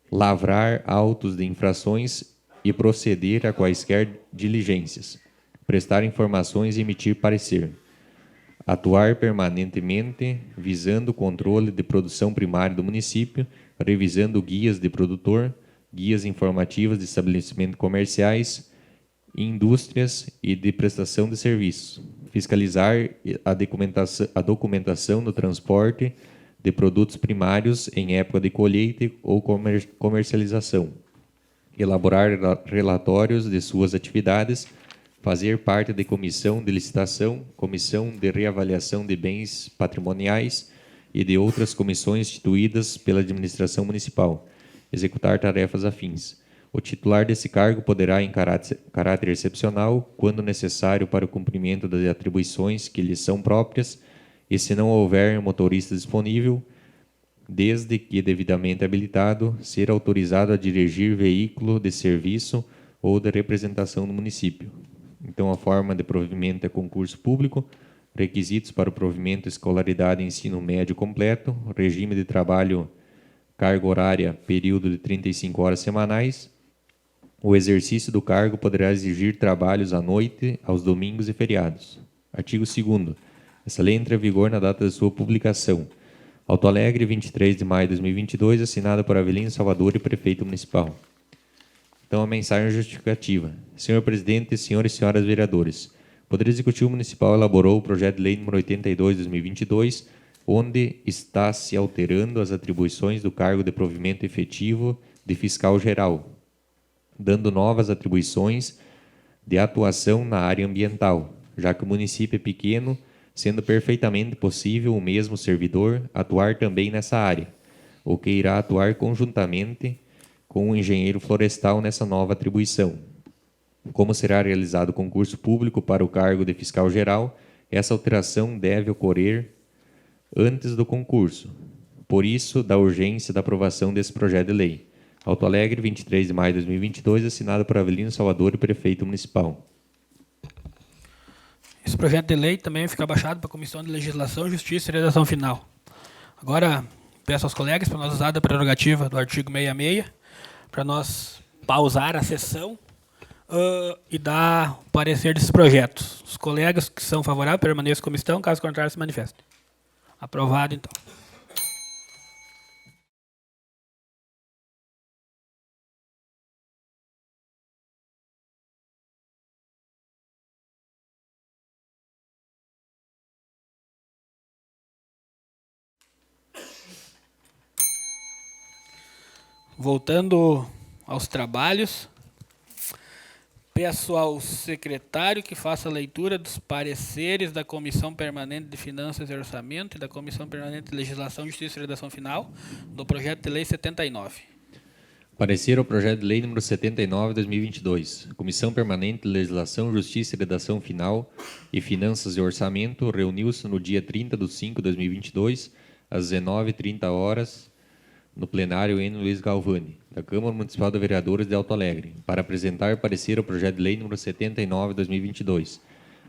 lavrar autos de infrações e proceder a quaisquer diligências, prestar informações e emitir parecer, atuar permanentemente visando o controle de produção primária do município, revisando guias de produtor, guias informativas de estabelecimentos comerciais, indústrias e de prestação de serviços, fiscalizar a documentação do transporte de produtos primários em época de colheita ou comercialização, elaborar relatórios de suas atividades, fazer parte de comissão de licitação, comissão de reavaliação de bens patrimoniais e de outras comissões instituídas pela administração municipal, executar tarefas afins. O titular desse cargo poderá, em caráter excepcional, quando necessário para o cumprimento das atribuições que lhe são próprias, e se não houver motorista disponível, desde que devidamente habilitado, ser autorizado a dirigir veículo de serviço ou de representação do município. Então, a forma de provimento é concurso público, requisitos para o provimento, escolaridade e ensino médio completo, regime de trabalho, carga horária, período de 35 horas semanais. O exercício do cargo poderá exigir trabalhos à noite, aos domingos e feriados. Artigo 2º. Essa lei entra em vigor na data de sua publicação. Auto Alegre, 23 de maio de 2022, assinada por Avelino Salvador e Prefeito Municipal. Então, a mensagem justificativa. Senhor Presidente, senhores e senhoras vereadores, o Poder Executivo Municipal elaborou o projeto de lei número 82 de 2022, onde está se alterando as atribuições do cargo de provimento efetivo de fiscal geral, dando novas atribuições de atuação na área ambiental, já que o município é pequeno, sendo perfeitamente possível o mesmo servidor atuar também nessa área, ou que irá atuar conjuntamente com o engenheiro florestal nessa nova atribuição. Como será realizado o concurso público para o cargo de fiscal geral, essa alteração deve ocorrer antes do concurso. Por isso, da urgência da aprovação desse projeto de lei. Auto Alegre, 23 de maio de 2022, assinado por Avelino Salvador e Prefeito Municipal. Esse projeto de lei também fica baixado para a Comissão de Legislação, Justiça e Redação Final. Agora, peço aos colegas para nós usar a prerrogativa do artigo 66, para nós pausar a sessão e dar o parecer desses projetos. Os colegas que são favoráveis permaneçam como estão, caso contrário se manifestem. Aprovado, então. Voltando aos trabalhos, peço ao secretário que faça a leitura dos pareceres da Comissão Permanente de Finanças e Orçamento e da Comissão Permanente de Legislação, Justiça e Redação Final do projeto de lei 79. Parecer ao projeto de lei número 79, 2022. Comissão Permanente de Legislação, Justiça e Redação Final e Finanças e Orçamento reuniu-se no dia 30/5/2022, às 19h30, no plenário N. Luiz Galvani, da Câmara Municipal de Vereadores de Alto Alegre, para apresentar parecer ao projeto de lei número 79, 2022.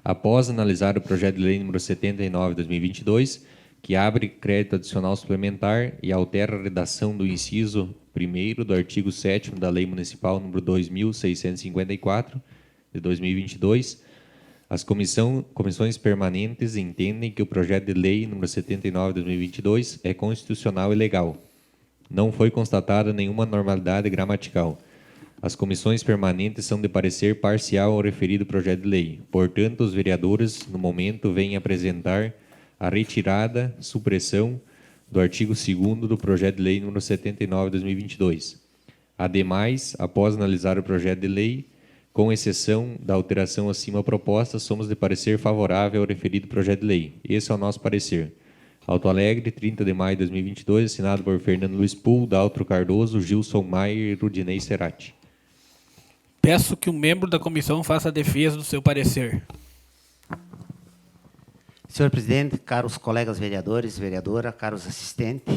após analisar o projeto de lei número 79/2022, que abre crédito adicional suplementar e altera a redação do inciso 1º do artigo 7º da Lei Municipal número 2.654, de 2022, as comissões permanentes entendem que o projeto de lei número 79/2022 é constitucional e legal. Não foi constatada nenhuma anormalidade gramatical. As comissões permanentes são de parecer parcial ao referido projeto de lei. Portanto, os vereadores, no momento, vêm apresentar a retirada, supressão do artigo 2º do projeto de lei número 79/2022. Ademais, após analisar o projeto de lei, com exceção da alteração acima proposta, somos de parecer favorável ao referido projeto de lei. Esse é o nosso parecer. Alto Alegre, 30 de maio de 2022, assinado por Fernando Luiz Pull, Daltro Cardoso, Gilson Maier e Rudinei Cerati. Peço que um membro da comissão faça a defesa do seu parecer. Senhor presidente, caros colegas vereadores, vereadora, caros assistentes,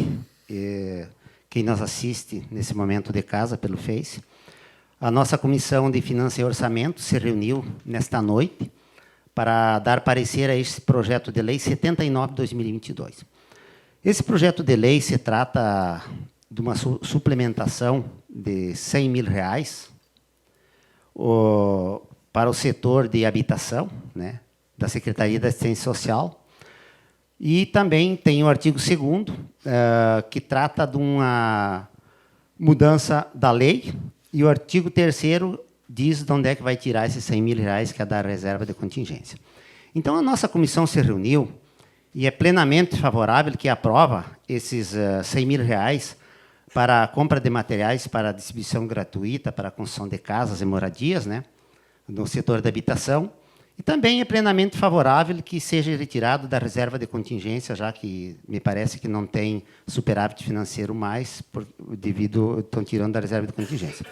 quem nos assiste nesse momento de casa pelo Face, a nossa Comissão de Finanças e Orçamento se reuniu nesta noite para dar parecer a este projeto de lei 79/2022. Esse projeto de lei se trata de uma suplementação de R$100 mil para o setor de habitação, né, da Secretaria da Assistência Social. E também tem o artigo 2º, que trata de uma mudança da lei, e o artigo 3º diz de onde é que vai tirar esses R$100 mil, que é da reserva de contingência. Então, a nossa comissão se reuniu e é plenamente favorável que aprova esses R$100 mil para a compra de materiais para a distribuição gratuita, para a construção de casas e moradias, né, no setor da habitação. E também é plenamente favorável que seja retirado da reserva de contingência, já que me parece que não tem superávit financeiro mais, estão tirando da reserva de contingência.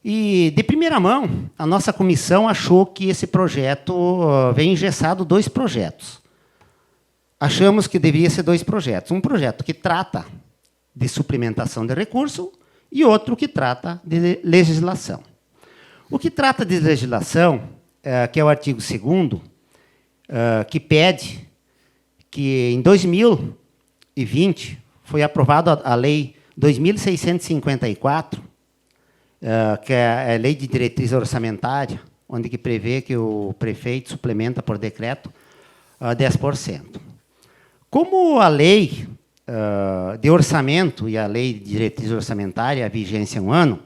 E, de primeira mão, a nossa comissão achou que esse projeto vem engessado 2 projetos. Achamos que deveria ser 2 projetos. Um projeto que trata de suplementação de recurso e outro que trata de legislação. O que trata de legislação, que é o artigo 2º, que pede que, em 2020, foi aprovada a Lei 2.654, que é a Lei de Diretriz Orçamentária, onde que prevê que o prefeito suplementa por decreto 10%. Como a Lei de Orçamento e a Lei de Diretriz Orçamentária, a vigência é 1 ano,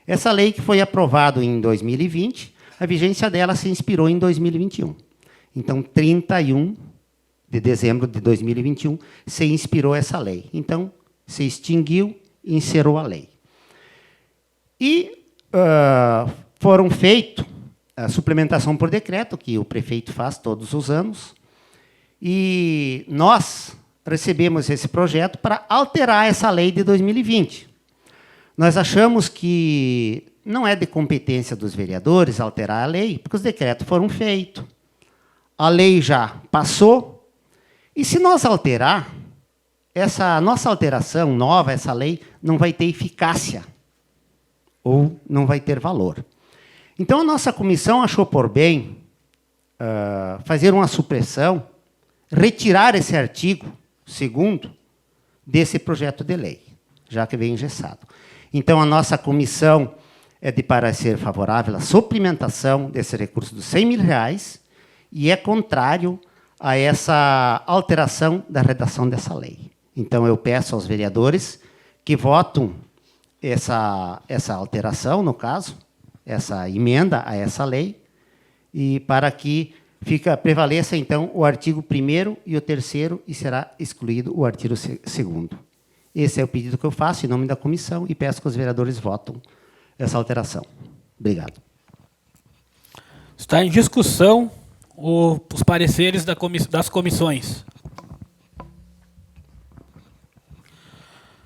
essa lei que foi aprovada em 2020, a vigência dela se inspirou em 2021. Então, 31 de dezembro de 2021, se inspirou essa lei. Então, se extinguiu e encerrou a lei. E foram feitos a suplementação por decreto, que o prefeito faz todos os anos, e nós recebemos esse projeto para alterar essa lei de 2020. Nós achamos que não é de competência dos vereadores alterar a lei, porque os decretos foram feitos, a lei já passou, e se nós alterar, essa nossa alteração nova, essa lei, não vai ter eficácia, ou não vai ter valor. Então, a nossa comissão achou por bem fazer uma supressão, retirar esse artigo 2º desse projeto de lei, já que vem engessado. Então, a nossa comissão é de parecer favorável à suplementação desse recurso dos R$100 mil e é contrário a essa alteração da redação dessa lei. Então, eu peço aos vereadores que votem essa alteração, no caso, essa emenda a essa lei, e para que prevaleça, então, o artigo 1º e o 3º, e será excluído o artigo 2º. Esse é o pedido que eu faço em nome da comissão e peço que os vereadores votem essa alteração. Obrigado. Está em discussão os pareceres das comissões.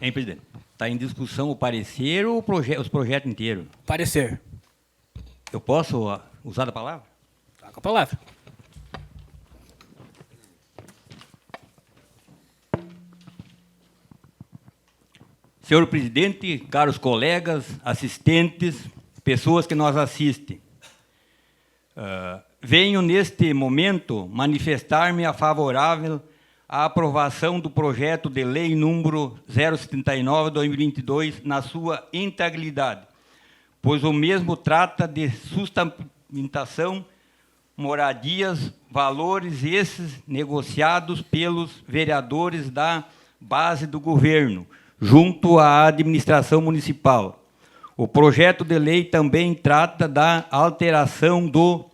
Hein, presidente? Está em discussão o parecer ou os projetos inteiros? Parecer. Eu posso usar a palavra? Está com a palavra. Senhor presidente, caros colegas, assistentes, pessoas que nos assistem. venho, neste momento, manifestar-me a favorável à aprovação do projeto de lei número 079/2022 na sua integralidade, pois o mesmo trata de sustentação, moradias, valores esses negociados pelos vereadores da base do governo, junto à administração municipal. O projeto de lei também trata da alteração do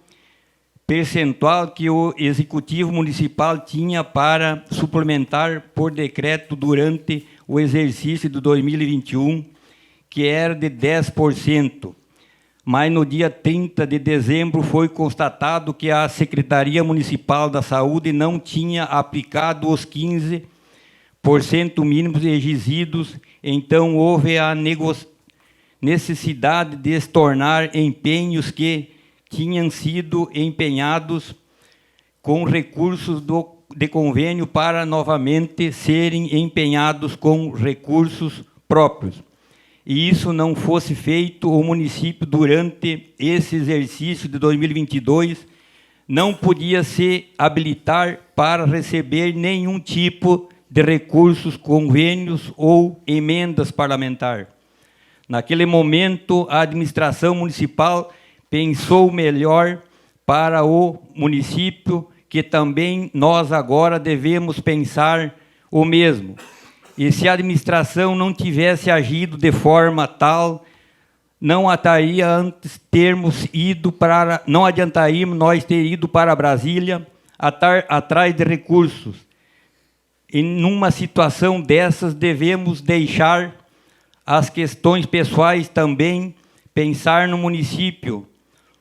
percentual que o Executivo Municipal tinha para suplementar por decreto durante o exercício de 2021, que era de 10%. Mas no dia 30 de dezembro foi constatado que a Secretaria Municipal da Saúde não tinha aplicado os 15% mínimos exigidos, então houve a necessidade de estornar empenhos que tinham sido empenhados com recursos de convênio para novamente serem empenhados com recursos próprios. E isso não fosse feito, o município, durante esse exercício de 2022, não podia se habilitar para receber nenhum tipo de recursos, convênios ou emendas parlamentares. Naquele momento, a administração municipal pensou melhor para o município, que também nós agora devemos pensar o mesmo. E se a administração não tivesse agido de forma tal, não adiantaríamos nós ter ido para Brasília atrás de recursos. E numa situação dessas, devemos deixar as questões pessoais também, pensar no município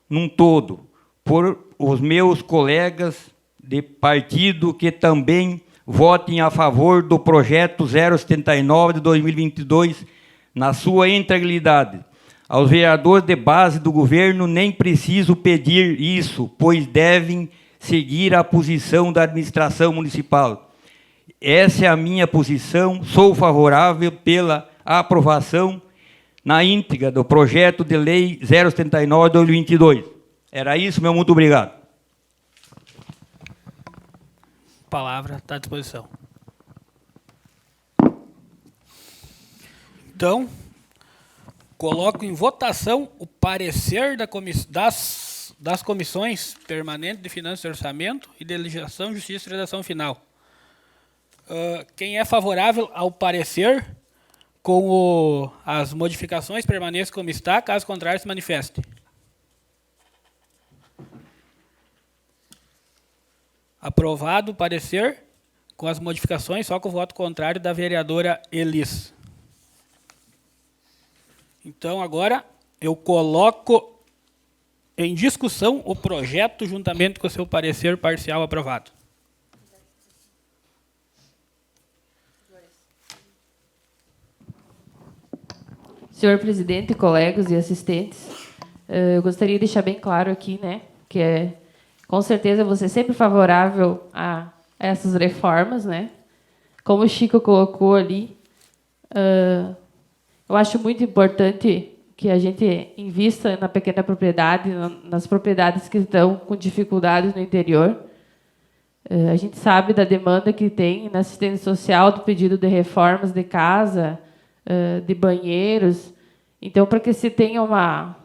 num todo, por os meus colegas de partido que também votem a favor do projeto 079 de 2022 na sua integralidade. Aos vereadores de base do governo nem preciso pedir isso, pois devem seguir a posição da administração municipal. Essa é a minha posição, sou favorável pela aprovação na íntegra do projeto de lei 079 de 2022. Era isso, meu muito obrigado. A palavra está à disposição. Então, coloco em votação o parecer das comissões permanentes de Finanças e Orçamento e de Legislação, Justiça e Redação Final. Quem é favorável ao parecer com as modificações, permaneça como está, caso contrário, se manifeste. Aprovado o parecer com as modificações, só com o voto contrário da vereadora Elis. Então, agora, eu coloco em discussão o projeto juntamente com o seu parecer parcial aprovado. Senhor presidente, colegas e assistentes, eu gostaria de deixar bem claro aqui, né, que com certeza você é sempre favorável a essas reformas, né? Como o Chico colocou ali, eu acho muito importante que a gente invista na pequena propriedade, nas propriedades que estão com dificuldades no interior. A gente sabe da demanda que tem na assistência social, do pedido de reformas de casa, de banheiros. Então, para que se tenha uma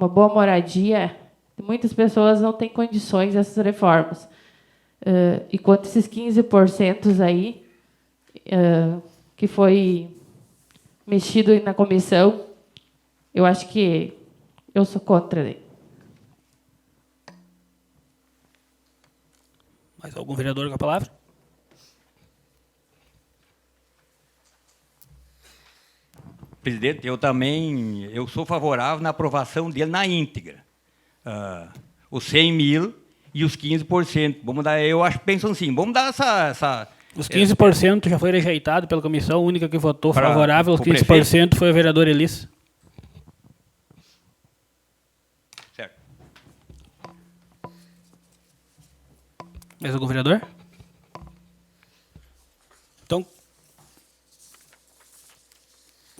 boa moradia, muitas pessoas não têm condições dessas reformas. E quanto a esses 15% aí, que foi mexido na comissão, eu acho que eu sou contra. Mais algum vereador com a palavra? Presidente, eu sou favorável na aprovação dele na íntegra. Os 100 mil e os 15%. Vamos dar, penso assim, vamos dar essa os 15% já foi rejeitado pela comissão, a única que votou favorável aos 15% foi a vereadora Elis. Certo. Mais algum vereador? Então,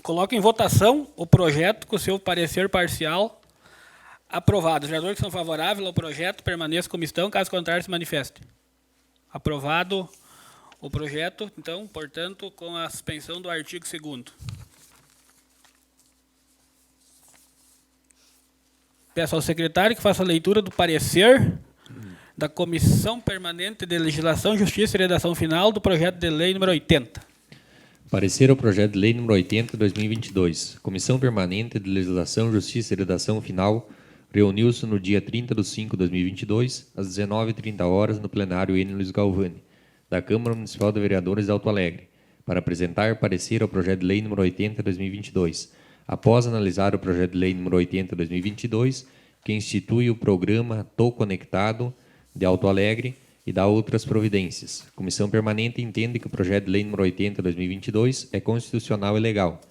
coloco em votação o projeto com o seu parecer parcial Aprovado. Os vereadores que são favoráveis ao projeto permaneçam como estão, caso contrário se manifestem. Aprovado o projeto, então, portanto, com a suspensão do artigo 2º. Peço ao secretário que faça a leitura do parecer da Comissão Permanente de Legislação, Justiça e Redação Final do projeto de lei número 80. Parecer ao projeto de lei número 80, 2022. Comissão Permanente de Legislação, Justiça e Redação Final reuniu-se no dia 30 de 5 de 2022, às 19h30, no plenário N. Luiz Galvani, da Câmara Municipal de Vereadores de Alto Alegre, para apresentar parecer ao projeto de lei número 80, 2022. Após analisar o projeto de lei número 80, 2022, que institui o programa Tô Conectado de Alto Alegre e dá outras providências. A Comissão Permanente entende que o projeto de lei número 80, 2022 é constitucional e legal.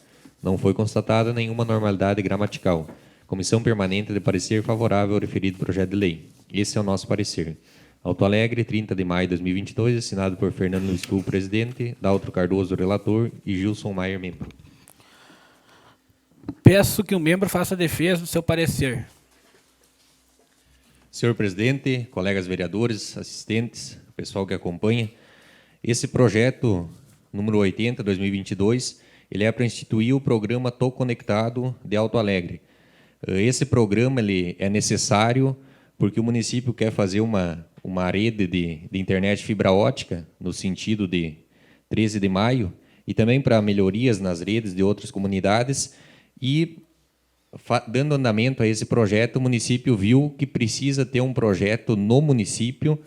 Não foi constatada nenhuma normalidade gramatical. Comissão Permanente de parecer favorável ao referido projeto de lei. Esse é o nosso parecer. Alto Alegre, 30 de maio de 2022, assinado por Fernando Luiz Pul, presidente, Daltro Cardoso, relator, e Gilson Maier, membro. Peço que o membro faça a defesa do seu parecer. Senhor presidente, colegas vereadores, assistentes, pessoal que acompanha, esse projeto número 80, 2022, ele é para instituir o programa Tô Conectado de Alto Alegre. Esse programa ele é necessário porque o município quer fazer uma rede de internet fibra ótica, no sentido de 13 de maio, e também para melhorias nas redes de outras comunidades. E, dando andamento a esse projeto, o município viu que precisa ter um projeto no município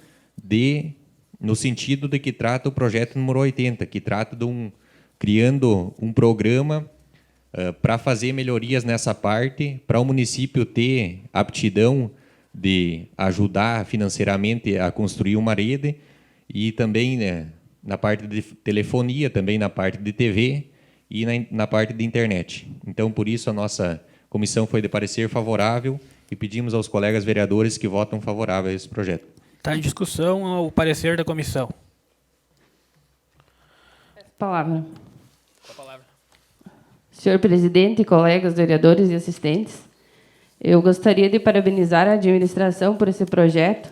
no sentido de que trata o projeto número 80, que trata de criando um programa para fazer melhorias nessa parte, para o município ter aptidão de ajudar financeiramente a construir uma rede, e também, né, na parte de telefonia, também na parte de TV e na parte de internet. Então, por isso, a nossa comissão foi de parecer favorável e pedimos aos colegas vereadores que votam favorável a esse projeto. Está em discussão o parecer da comissão. Palavra. Com a palavra. Senhor presidente, colegas, vereadores e assistentes, eu gostaria de parabenizar a administração por esse projeto.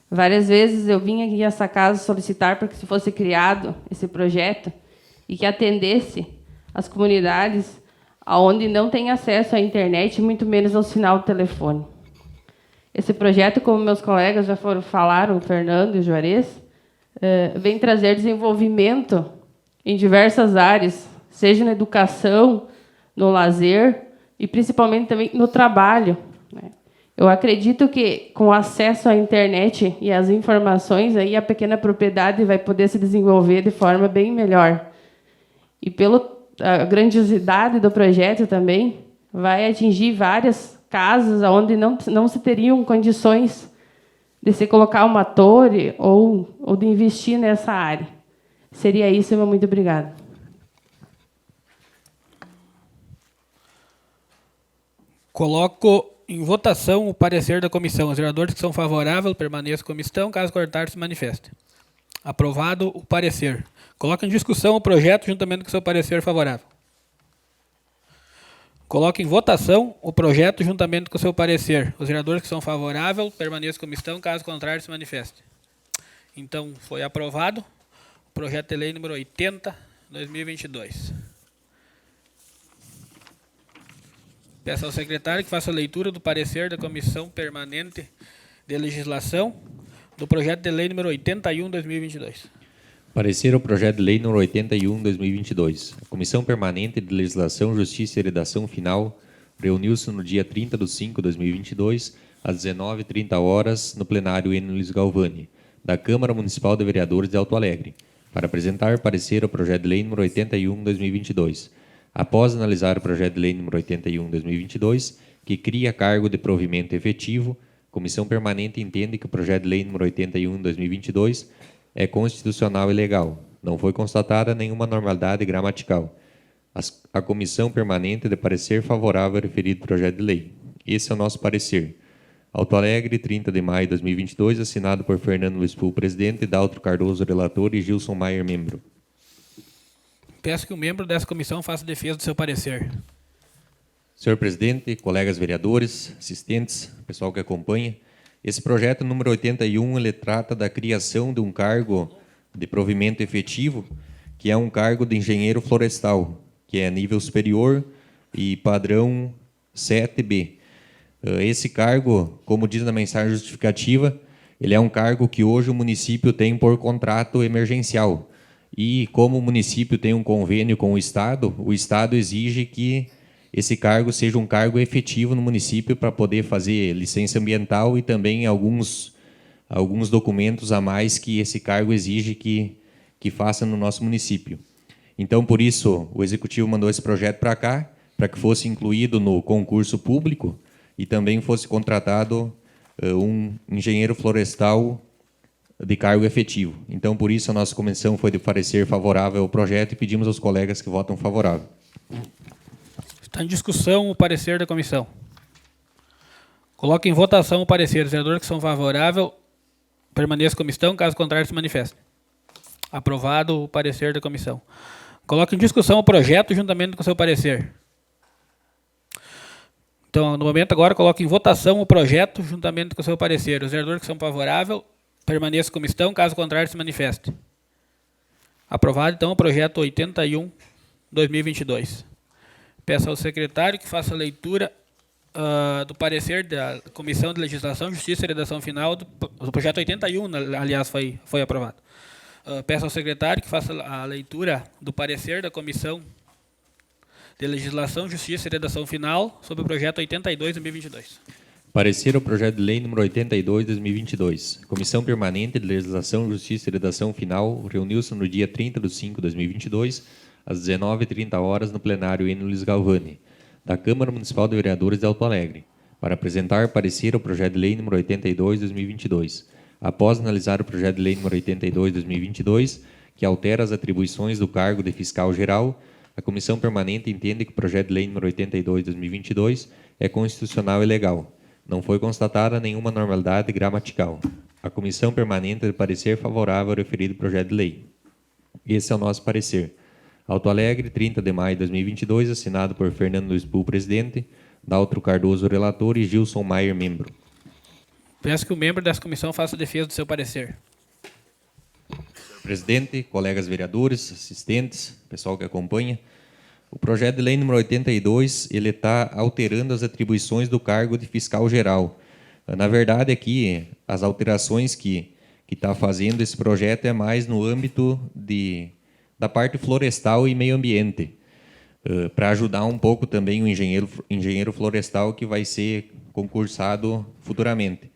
Várias vezes eu vim aqui a essa casa solicitar para que se fosse criado esse projeto e que atendesse as comunidades onde não tem acesso à internet, muito menos ao sinal do telefone. Esse projeto, como meus colegas já falaram, o Fernando e o Juarez, vem trazer desenvolvimento em diversas áreas, seja na educação, no lazer e principalmente também no trabalho. Eu acredito que, com acesso à internet e às informações, aí a pequena propriedade vai poder se desenvolver de forma bem melhor. E pela grandiosidade do projeto também, vai atingir várias casas onde não se teriam condições de se colocar uma torre ou de investir nessa área. Seria isso, meu muito obrigada. Coloco em votação o parecer da comissão. Os vereadores que são favoráveis permaneçam como estão, caso contrário se manifestem. Aprovado o parecer. Coloco em discussão o projeto juntamente com o seu parecer favorável. Coloco em votação o projeto juntamente com o seu parecer. Os vereadores que são favoráveis permaneçam como estão, caso contrário se manifestem. Então, foi aprovado o projeto de lei número 80, 2022. Peço ao secretário que faça a leitura do parecer da Comissão Permanente de Legislação do projeto de lei número 81, 2022. Parecer ao projeto de lei número 81, 2022. A Comissão Permanente de Legislação, Justiça e Redação Final reuniu-se no dia 30 de 5 de 2022, às 19h30, no plenário N. Luiz Galvani, da Câmara Municipal de Vereadores de Alto Alegre, para apresentar parecer ao projeto de lei número 81, 2022. Após analisar o projeto de lei número 81, 2022, que cria cargo de provimento efetivo, a Comissão Permanente entende que o projeto de lei número 81, 2022 é constitucional e legal. Não foi constatada nenhuma normalidade gramatical. A Comissão Permanente de parecer favorável ao referido projeto de lei. Esse é o nosso parecer. Alto Alegre, 30 de maio de 2022, assinado por Fernando Luiz Pul, presidente, Daltro Cardoso, relator, e Gilson Maier, membro. Peço que o membro dessa comissão faça defesa do seu parecer. Senhor presidente, colegas vereadores, assistentes, pessoal que acompanha, esse projeto número 81, ele trata da criação de um cargo de provimento efetivo, que é um cargo de engenheiro florestal, que é nível superior e padrão 7B. Esse cargo, como diz na mensagem justificativa, ele é um cargo que hoje o município tem por contrato emergencial. E como o município tem um convênio com o Estado exige que esse cargo seja um cargo efetivo no município para poder fazer licença ambiental e também alguns documentos a mais que esse cargo exige que faça no nosso município. Então, por isso, o Executivo mandou esse projeto para cá, para que fosse incluído no concurso público e também fosse contratado um engenheiro florestal de cargo efetivo. Então, por isso, a nossa comissão foi de parecer favorável ao projeto e pedimos aos colegas que votam favorável. Está em discussão o parecer da comissão. Coloque em votação o parecer. Os vereadores que são favoráveis, permaneçam como estão, caso contrário, se manifestem. Aprovado o parecer da comissão. Coloque em discussão o projeto juntamente com o seu parecer. Então, no momento agora, coloque em votação o projeto juntamente com o seu parecer. Os vereadores que são favoráveis, permaneçam como estão, caso contrário, se manifestem. Aprovado, então, o projeto 81/2022. Peço ao secretário que faça a leitura do parecer da Comissão de Legislação, Justiça e Redação Final do projeto 81, aliás, foi aprovado. Peço ao secretário que faça a leitura do parecer da Comissão de Legislação, Justiça e Redação Final sobre o projeto 82/2022. Parecer ao projeto de lei número 82/2022. Comissão Permanente de Legislação, Justiça e Redação Final reuniu-se no dia 30/5/2022, às 19h30, no plenário N. Luiz Galvani, da Câmara Municipal de Vereadores de Alto Alegre, para apresentar parecer ao projeto de lei número 82/2022. Após analisar o projeto de lei número 82/2022, que altera as atribuições do cargo de fiscal geral, a Comissão Permanente entende que o projeto de lei número 82/2022 é constitucional e legal. Não foi constatada nenhuma normalidade gramatical. A Comissão Permanente de parecer favorável ao referido projeto de lei. Esse é o nosso parecer. Alto Alegre, 30 de maio de 2022, assinado por Fernando Luiz Pul, presidente, Daltro Cardoso, relator, e Gilson Maier, membro. Peço que o membro dessa comissão faça a defesa do seu parecer. Presidente, colegas vereadores, assistentes, pessoal que acompanha, o projeto de lei número 82, ele está alterando as atribuições do cargo de fiscal geral. Na verdade, aqui, as alterações que está fazendo esse projeto é mais no âmbito da parte florestal e meio ambiente, para ajudar um pouco também o engenheiro florestal que vai ser concursado futuramente.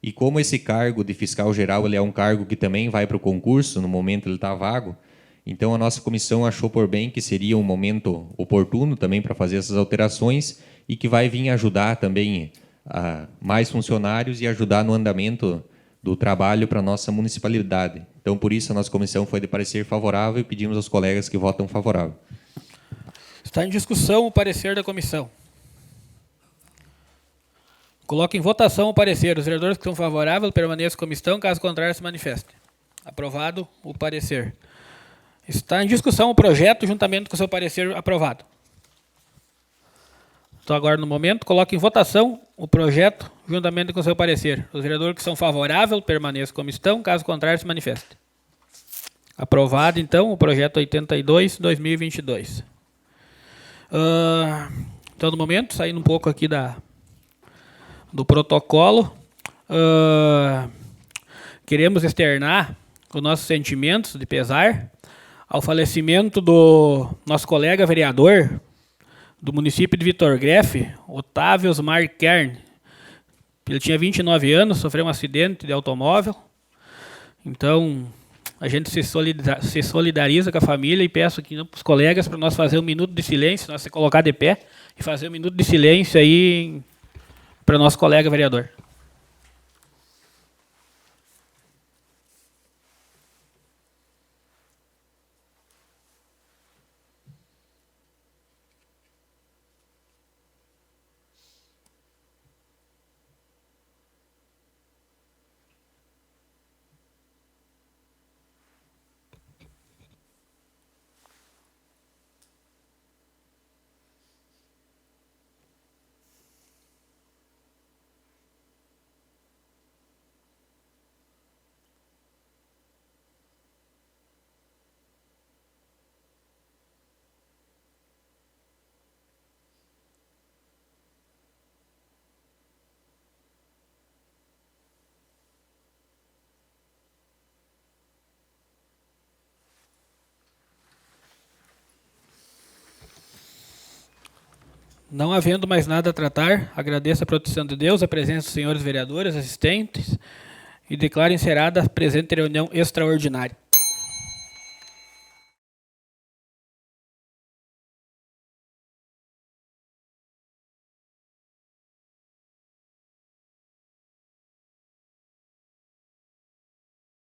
E como esse cargo de fiscal geral ele é um cargo que também vai para o concurso, no momento ele está vago, então a nossa comissão achou por bem que seria um momento oportuno também para fazer essas alterações e que vai vir ajudar também mais funcionários e ajudar no andamento do trabalho para a nossa municipalidade. Então, por isso, a nossa comissão foi de parecer favorável e pedimos aos colegas que votam favorável. Está em discussão o parecer da comissão. Coloque em votação o parecer. Os vereadores que são favoráveis permaneçam como estão, caso contrário, se manifestem. Aprovado o parecer. Está em discussão o projeto juntamente com o seu parecer aprovado. Então, agora, no momento, coloque em votação o projeto juntamente com o seu parecer. Os vereadores que são favoráveis permaneçam como estão, caso contrário, se manifestem. Aprovado, então, o projeto 82/2022. Então, no momento, saindo um pouco aqui do protocolo, queremos externar os nossos sentimentos de pesar ao falecimento do nosso colega vereador do município de Vitor Grefe, Otávio Osmar Kern. Ele tinha 29 anos, sofreu um acidente de automóvel. Então, a gente se solidariza com a família e peço aqui para os colegas para nós fazer um minuto de silêncio, nós se colocar de pé e fazer um minuto de silêncio aí para o nosso colega vereador. Não havendo mais nada a tratar, agradeço a proteção de Deus, a presença dos senhores vereadores, assistentes, e declaro encerrada a presente reunião extraordinária.